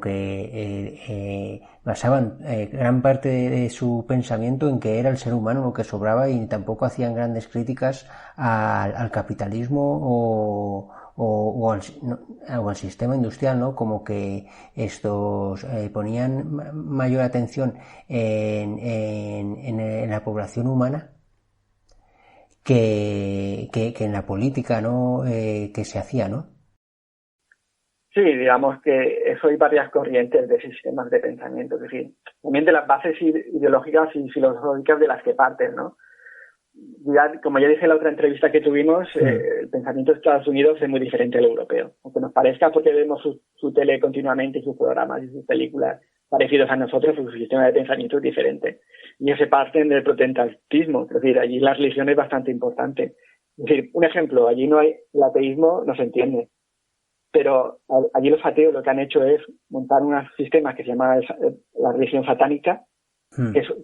que basaban gran parte de su pensamiento en que era el ser humano lo que sobraba, y tampoco hacían grandes críticas al capitalismo o al sistema industrial, ¿no? Como que estos ponían mayor atención en la población humana que en la política, ¿no? Que se hacía, ¿no? Sí, digamos que eso hay varias corrientes de sistemas de pensamiento, es decir, también de las bases ideológicas y filosóficas de las que parten, ¿no? Ya, como ya dije en la otra entrevista que tuvimos, el pensamiento de Estados Unidos es muy diferente al europeo, aunque nos parezca porque vemos su tele continuamente y sus programas y sus películas parecidos a nosotros, su sistema de pensamiento es diferente. Y ellos se parten del protestantismo, es decir, allí la religión es bastante importante. Es decir, un ejemplo, allí el ateísmo no se entiende, pero allí los ateos lo que han hecho es montar un sistema que se llama la religión satánica,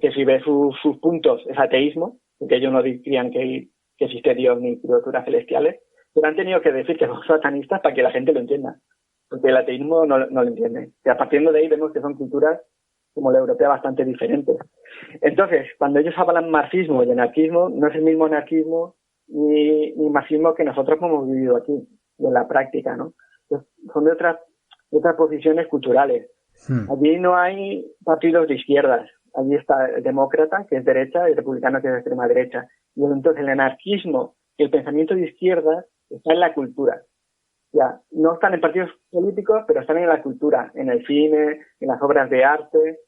que si ve sus puntos es ateísmo, porque ellos no dirían que existe Dios ni criaturas celestiales, pero han tenido que decir que son satanistas para que la gente lo entienda, porque el ateísmo no lo entiende. Y a partir de ahí vemos que son culturas como la europea bastante diferentes. Entonces, cuando ellos hablan marxismo y anarquismo, no es el mismo anarquismo ni marxismo que nosotros hemos vivido aquí, en la práctica, ¿no? Entonces, son de otras posiciones culturales. Allí no hay partidos de izquierdas. Allí está el demócrata, que es derecha, y el republicano, que es de extrema derecha. Y entonces el anarquismo y el pensamiento de izquierda está en la cultura. Ya, no están en partidos políticos, pero están en la cultura, en el cine, en las obras de arte.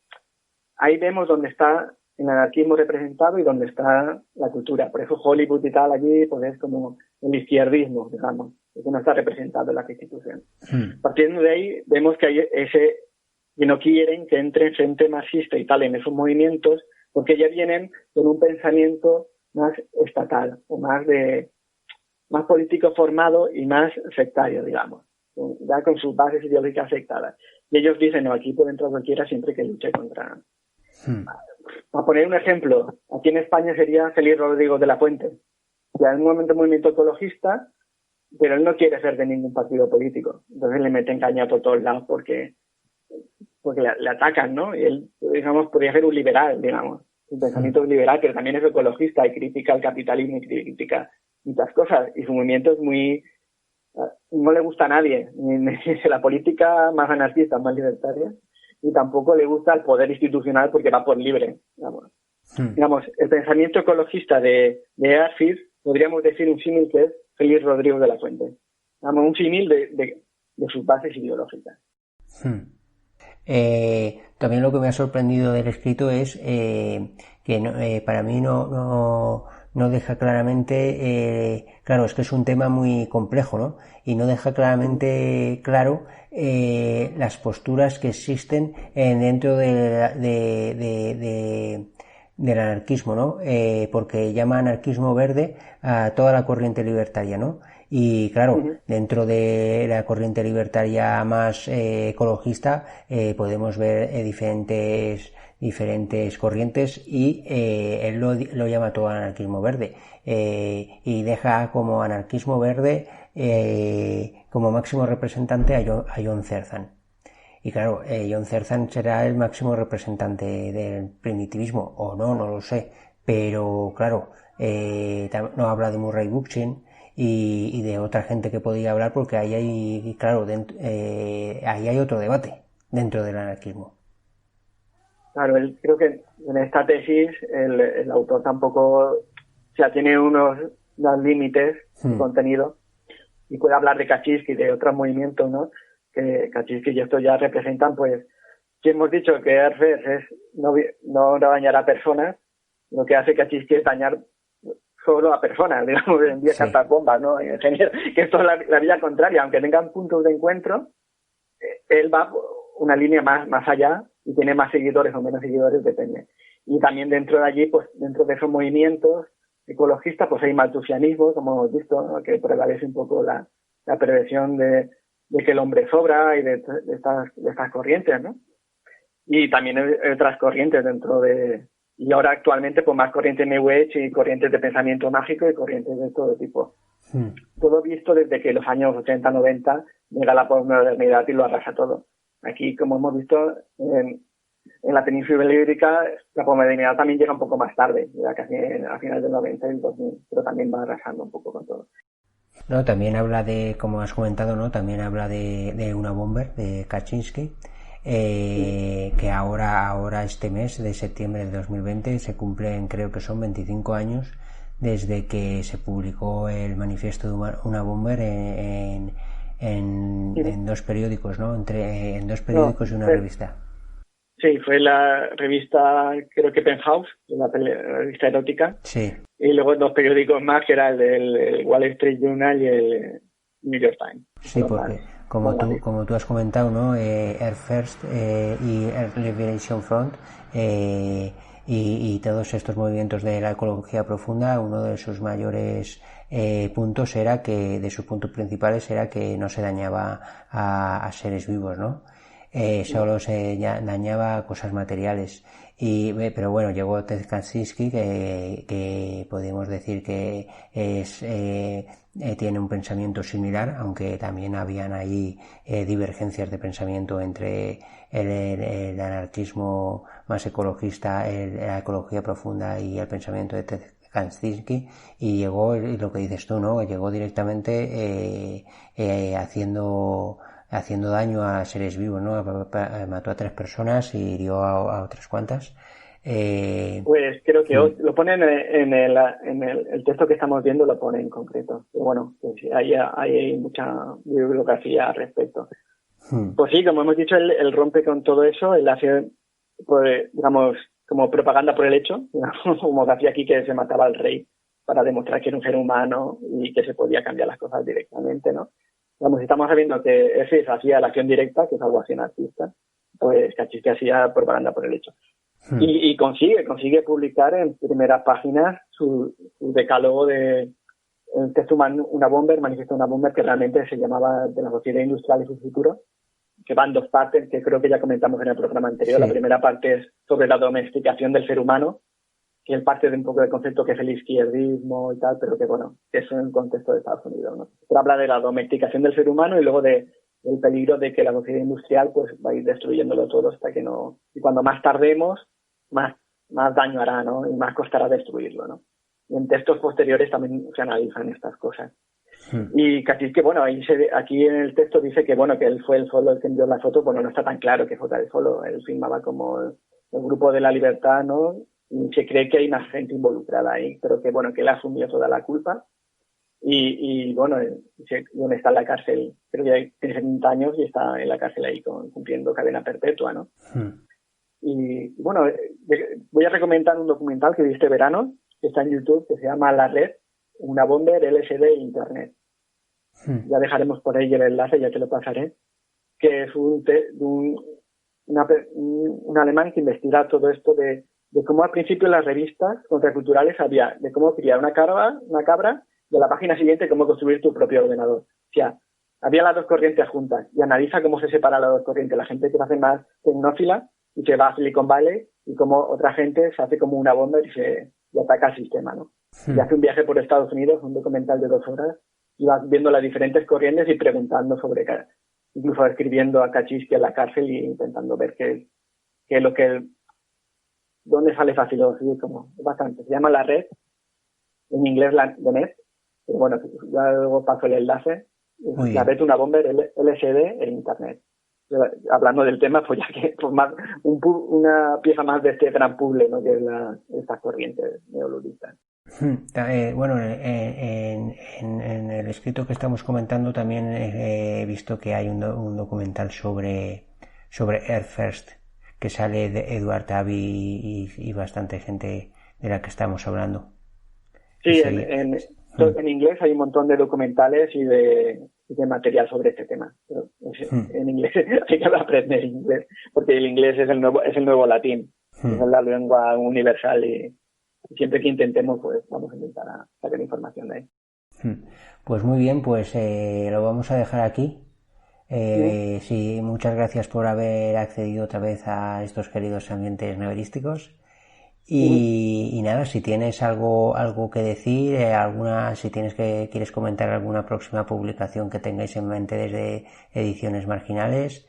Ahí vemos dónde está el anarquismo representado y dónde está la cultura. Por eso Hollywood y tal allí, pues es como el izquierdismo, digamos, que no está representado en la Constitución. Partiendo de ahí, vemos que hay que no quieren que entre gente marxista y tal en esos movimientos, porque ya vienen con un pensamiento más estatal, o más político formado y más sectario, digamos, ya con sus bases ideológicas sectadas. Y ellos dicen, no, aquí puede entrar cualquiera siempre que luche contra... Para poner un ejemplo, aquí en España sería Félix Rodríguez de la Fuente, que es un movimiento ecologista, pero él no quiere ser de ningún partido político. Entonces le meten caña por todos lados porque le atacan, ¿no? Y él, digamos, podría ser un liberal, digamos. Un pensamiento liberal, pero también es ecologista y critica el capitalismo y critica muchas cosas. Y su movimiento es muy... no le gusta a nadie, ni la política más anarquista, más libertaria, y tampoco le gusta el poder institucional porque va por libre, digamos. Digamos, el pensamiento ecologista de Arfir, podríamos decir un símil que es Félix Rodríguez de la Fuente. Digamos, un símil de sus bases ideológicas. También lo que me ha sorprendido del escrito es que para mí no deja claramente, claro, es que es un tema muy complejo, ¿no? Y no deja claramente claro las posturas que existen dentro del anarquismo, ¿no? Porque llama anarquismo verde a toda la corriente libertaria, ¿no? Y claro, dentro de la corriente libertaria más ecologista podemos ver diferentes corrientes, y él lo llama todo anarquismo verde, y deja como anarquismo verde como máximo representante a John Zerzan. Y claro, John Zerzan será el máximo representante del primitivismo, o no lo sé, pero claro, no habla de Murray Bookchin y de otra gente que podía hablar, porque ahí hay otro debate dentro del anarquismo. Claro, creo que en esta tesis el autor tampoco, tiene unos límites de contenido, y puede hablar de Kaczynski y de otros movimientos, ¿no? Que Kaczynski y esto ya representan, pues, que hemos dicho que Arfers es no dañar a personas, lo que hace Kaczynski es dañar solo a personas, digamos, envía cartas bombas, ¿no? Que esto es la vía contraria, aunque tengan puntos de encuentro, él va una línea más allá y tiene más seguidores o menos seguidores, depende. Y también dentro de allí, pues, dentro de esos movimientos ecologistas, pues hay maltusianismo, como hemos visto, ¿no? Que prevalece un poco la perversión de que el hombre sobra y de estas corrientes, ¿no? y también otras corrientes dentro de... Y ahora actualmente pues más corrientes New Age y corrientes de pensamiento mágico y corrientes de todo tipo. Todo visto desde que los años 80, 90 llega la posmodernidad y lo arrasa todo. Aquí, como hemos visto, en la península ibérica, la posmodernidad también llega un poco más tarde, ya casi a finales del 90 y el 2000, pero también va arrasando un poco con todo. No, también habla de, como has comentado, ¿no? También habla de una bomber, de Kaczynski, que ahora este mes de septiembre de 2020 se cumplen, creo que son 25 años desde que se publicó el manifiesto de una bomber en dos periódicos, ¿no? En dos periódicos y una revista. Sí, fue la revista, creo que Penthouse, la revista erótica. Sí. Y luego dos periódicos más, que era el Wall Street Journal y el New York Times. Sí, porque como tú has comentado, ¿no? Earth First y Earth Liberation Front y todos estos movimientos de la ecología profunda, uno de sus mayores puntos era que, de sus puntos principales era que no se dañaba a seres vivos, ¿no? Solo se dañaba cosas materiales. Pero bueno, llegó Ted Kaczynski, que podemos decir que tiene un pensamiento similar, aunque también habían ahí divergencias de pensamiento entre el anarquismo más ecologista, la ecología profunda y el pensamiento de Ted Kaczynski, y llegó, lo que dices tú, ¿no? Llegó directamente haciendo daño a seres vivos, ¿no? Mató a 3 personas y hirió a otras cuantas. Pues creo que lo ponen en el texto que estamos viendo, lo pone en concreto. Pero bueno, pues hay mucha bibliografía al respecto. Pues sí, como hemos dicho, él rompe con todo eso, él hace, pues, digamos, como propaganda por el hecho, digamos, como que hacía aquí, que se mataba al rey para demostrar que era un ser humano y que se podía cambiar las cosas directamente, ¿no? Vamos, estamos sabiendo que ese hacía la acción directa, que es algo así anarquista, pues Kaczynski hacía propaganda por el hecho. Y consigue publicar en primeras páginas su decálogo de el texto una bomber, manifiesto una bomber, que realmente se llamaba De la sociedad industrial y su futuro, que van 2 partes, que creo que ya comentamos en el programa anterior. Sí. La primera parte es sobre la domesticación del ser humano, que él parte de un poco del concepto que es el izquierdismo y tal, pero que bueno, que es en el contexto de Estados Unidos, ¿no? Pero habla de la domesticación del ser humano y luego del peligro de que la sociedad industrial pues va a ir destruyéndolo todo hasta que no... Y cuando más tardemos, más daño hará, ¿no? Y más costará destruirlo, ¿no? Y en textos posteriores también se analizan estas cosas. Y casi que, bueno, aquí en el texto dice que, bueno, que él fue el solo el que envió la foto. Bueno, no está tan claro que fue él solo. Él firmaba como el grupo de la libertad, ¿no? Y se cree que hay más gente involucrada ahí, pero que, bueno, que él asumió toda la culpa. Y bueno, donde está en la cárcel, creo que tiene 70 años y está en la cárcel ahí cumpliendo cadena perpetua, ¿no? Y bueno, voy a recomendar un documental que vi este verano, que está en YouTube, que se llama La Red, una bomber, LSD e Internet. Ya dejaremos por ahí el enlace, ya te lo pasaré, que es un alemán que investiga todo esto de cómo al principio en las revistas contraculturales había de cómo criar una cabra, y a la página siguiente cómo construir tu propio ordenador. O sea, había las dos corrientes juntas, y analiza cómo se separan las dos corrientes. La gente que se hace más tecnófila y se va a Silicon Valley, y cómo otra gente se hace como una bomba y ataca al sistema, ¿no? Y hace un viaje por Estados Unidos, un documental de 2 horas, y va viendo las diferentes corrientes y preguntando sobre, incluso escribiendo a Kaczynski en la cárcel y intentando ver qué es lo que dónde sale fácil, ¿sí? Como bastante. Se llama La Red, en inglés de Net, pero bueno, ya luego paso el enlace. La Red, una bomber, LSD e Internet. Hablando del tema, pues ya que pues más una pieza más de este gran puzzle, ¿no? Que es estas corrientes neoluddistas. Bueno, en el escrito que estamos comentando también he visto que hay un documental sobre Earth First, que sale de Edward Abbey y bastante gente de la que estamos hablando. Sí, en inglés hay un montón de documentales y de material sobre este tema. Pero en inglés hay que aprender inglés, porque el inglés es el nuevo latín, es la lengua universal y siempre que intentemos, pues vamos a intentar sacar información de ahí. Pues muy bien, pues lo vamos a dejar aquí. Sí, muchas gracias por haber accedido otra vez a estos queridos ambientes neverísticos. Y nada, si tienes algo que decir, si quieres comentar alguna próxima publicación que tengáis en mente desde Ediciones Marginales.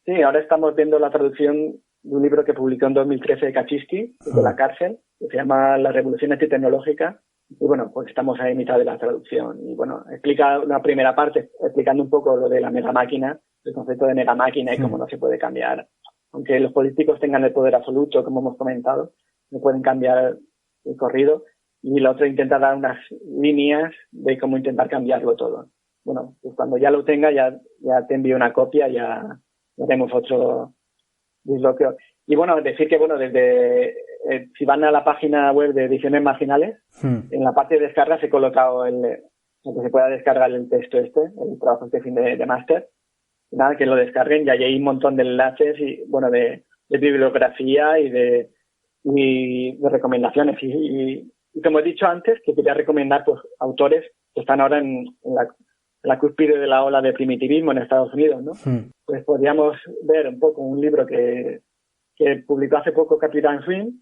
Sí, ahora estamos viendo la traducción de un libro que publicó en 2013 Kaczynski, de la cárcel, que se llama La Revolución Antitecnológica. Y bueno, pues estamos ahí en mitad de la traducción. Y bueno, explica una primera parte, explicando un poco lo de la megamáquina, el concepto de megamáquina y cómo no se puede cambiar. Aunque los políticos tengan el poder absoluto, como hemos comentado, no pueden cambiar el corrido. Y la otra intenta dar unas líneas de cómo intentar cambiarlo todo. Bueno, pues cuando ya lo tenga, ya te envío una copia, ya haremos otro disloquio. Y bueno, decir que bueno, desde si van a la página web de Ediciones Marginales, en la parte de descargas he colocado que se pueda descargar el texto el trabajo fin de máster. Nada, que lo descarguen, y ahí hay un montón de enlaces y bueno, de bibliografía y de recomendaciones. Y como he dicho antes, que quería recomendar pues autores que están ahora en la cúspide de la ola de primitivismo en Estados Unidos, ¿no? Pues podríamos ver un poco un libro que publicó hace poco Capitán Swing,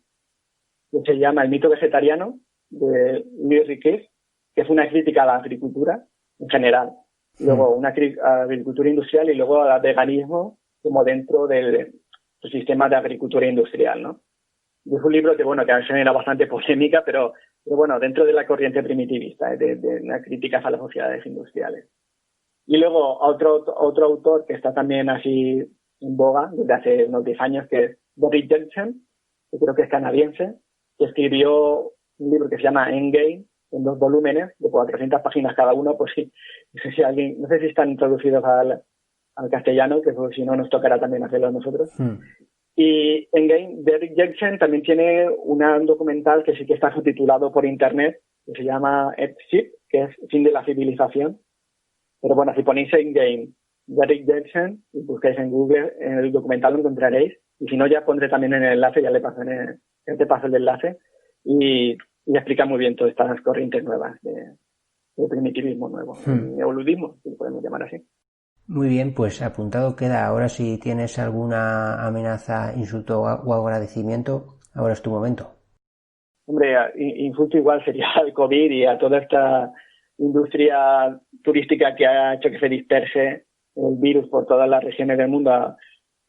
que se llama El mito vegetariano, de Louis Riquet, que es una crítica a la agricultura en general. Luego una agricultura industrial y luego al veganismo como dentro del sistema de agricultura industrial, ¿no? Y es un libro que bueno, que genera bastante polémica, pero bueno, dentro de la corriente primitivista, de una crítica a las sociedades industriales. Y luego otro autor que está también así en boga desde hace unos 10 años, que es Derrick Jensen, que creo que es canadiense, que escribió un libro que se llama Endgame, en 2 volúmenes de 400 páginas cada uno, pues sí, no sé si están traducidos al castellano, que pues, si no nos tocará también hacerlo a nosotros. Y Endgame, Derrick Jensen también tiene un documental que sí que está subtitulado por internet, que se llama Ship, que es Fin de la Civilización. Pero bueno, si ponéis Endgame, Derrick Jensen, y buscáis en Google, en el documental lo encontraréis. Y si no, ya pondré también en el enlace, ya te paso el enlace. Y explica muy bien todas estas corrientes nuevas de primitivismo nuevo, neoludismo, si lo podemos llamar así. Muy bien, pues apuntado queda. Ahora si tienes alguna amenaza, insulto o agradecimiento, ahora es tu momento. Hombre, insulto igual sería al COVID y a toda esta industria turística que ha hecho que se disperse el virus por todas las regiones del mundo,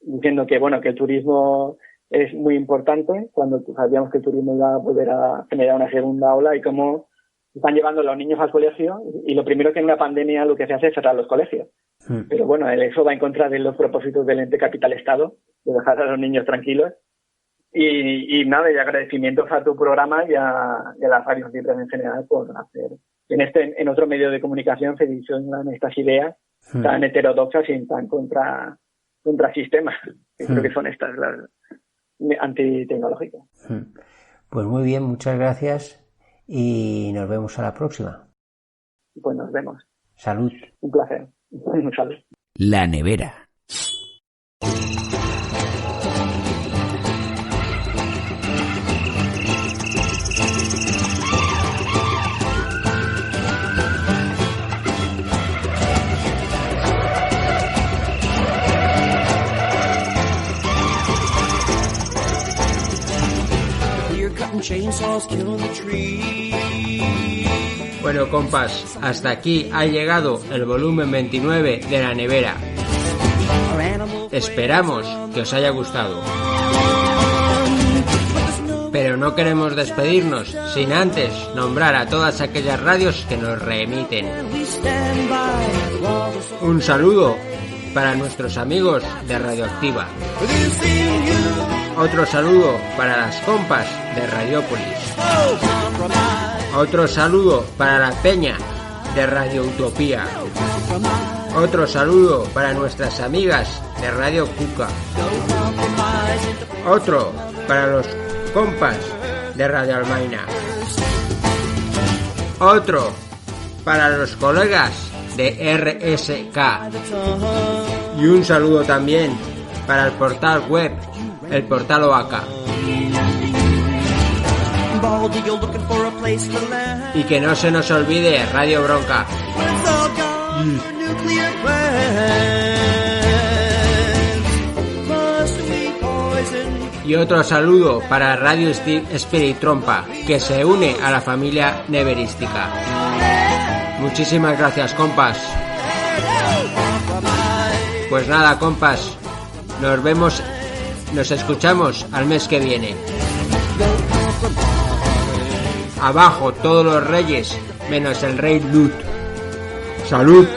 diciendo que bueno, que el turismo es muy importante, cuando sabíamos que el turismo iba a volver a generar una segunda ola, y cómo están llevando a los niños al colegio, y lo primero que en una pandemia lo que se hace es cerrar los colegios. Pero bueno, eso va en contra de los propósitos del ente capital Estado, de dejar a los niños tranquilos. Y nada, y agradecimientos a tu programa y a las radios libres en general por hacer en otro medio de comunicación se diseñan estas ideas tan heterodoxas y tan contra sistemas. Creo que son estas las antitecnológicas. Pues muy bien, muchas gracias y nos vemos a la próxima. Pues nos vemos. Salud. Un placer. Un saludo. La nevera. Bueno, compas, hasta aquí ha llegado el volumen 29 de La Nevera. Esperamos que os haya gustado. Pero no queremos despedirnos sin antes nombrar a todas aquellas radios que nos reemiten. Un saludo para nuestros amigos de Radioactiva. Otro saludo para las compas de Radiópolis. Otro saludo para la peña de Radio Utopía. Otro saludo para nuestras amigas de Radio Cuca. Otro para los compas de Radio Almaina. Otro para los colegas de RSK. Y un saludo también para el portal web, el portal OACA. Y que no se nos olvide Radio Bronca. Y otro saludo para Radio Spirit Trompa, que se une a la familia neverística. Muchísimas gracias, compas. Pues nada, compas, nos escuchamos al mes que viene. Abajo todos los reyes, menos el rey Lut. ¡Salud!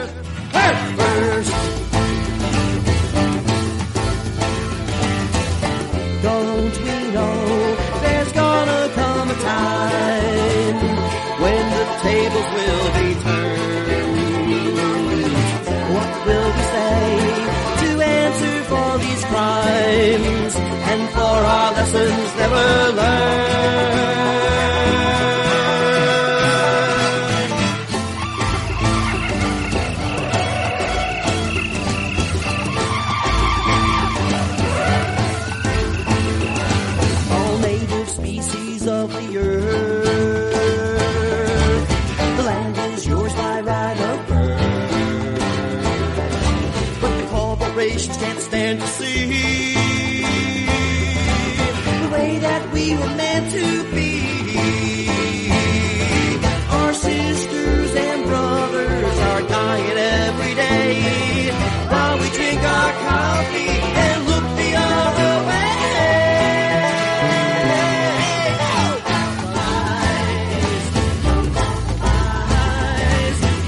And for our lessons never learned. All native species of the earth, the land is yours by right of birth, but the corporations can't stand to see that we were meant to be. Our sisters and brothers are dying every day while we drink our coffee and look the other way.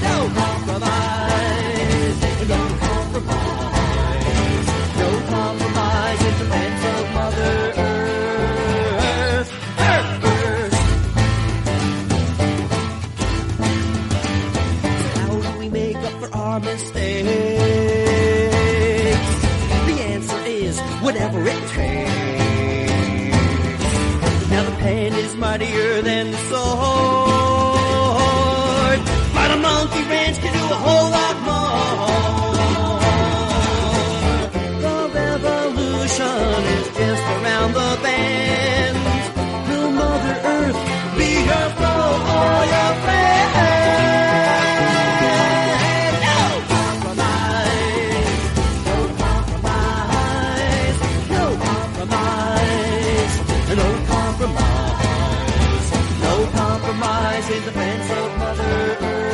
No compromise, no compromise, no compromise in defense of Mother Earth. Our mistakes. The answer is whatever it takes. Now the pen is mightier than the sword, but a monkey wrench can do a whole lot more. The revolution is just around the bend. Will Mother Earth be your foe or your friend? No compromise in defense of Mother Earth.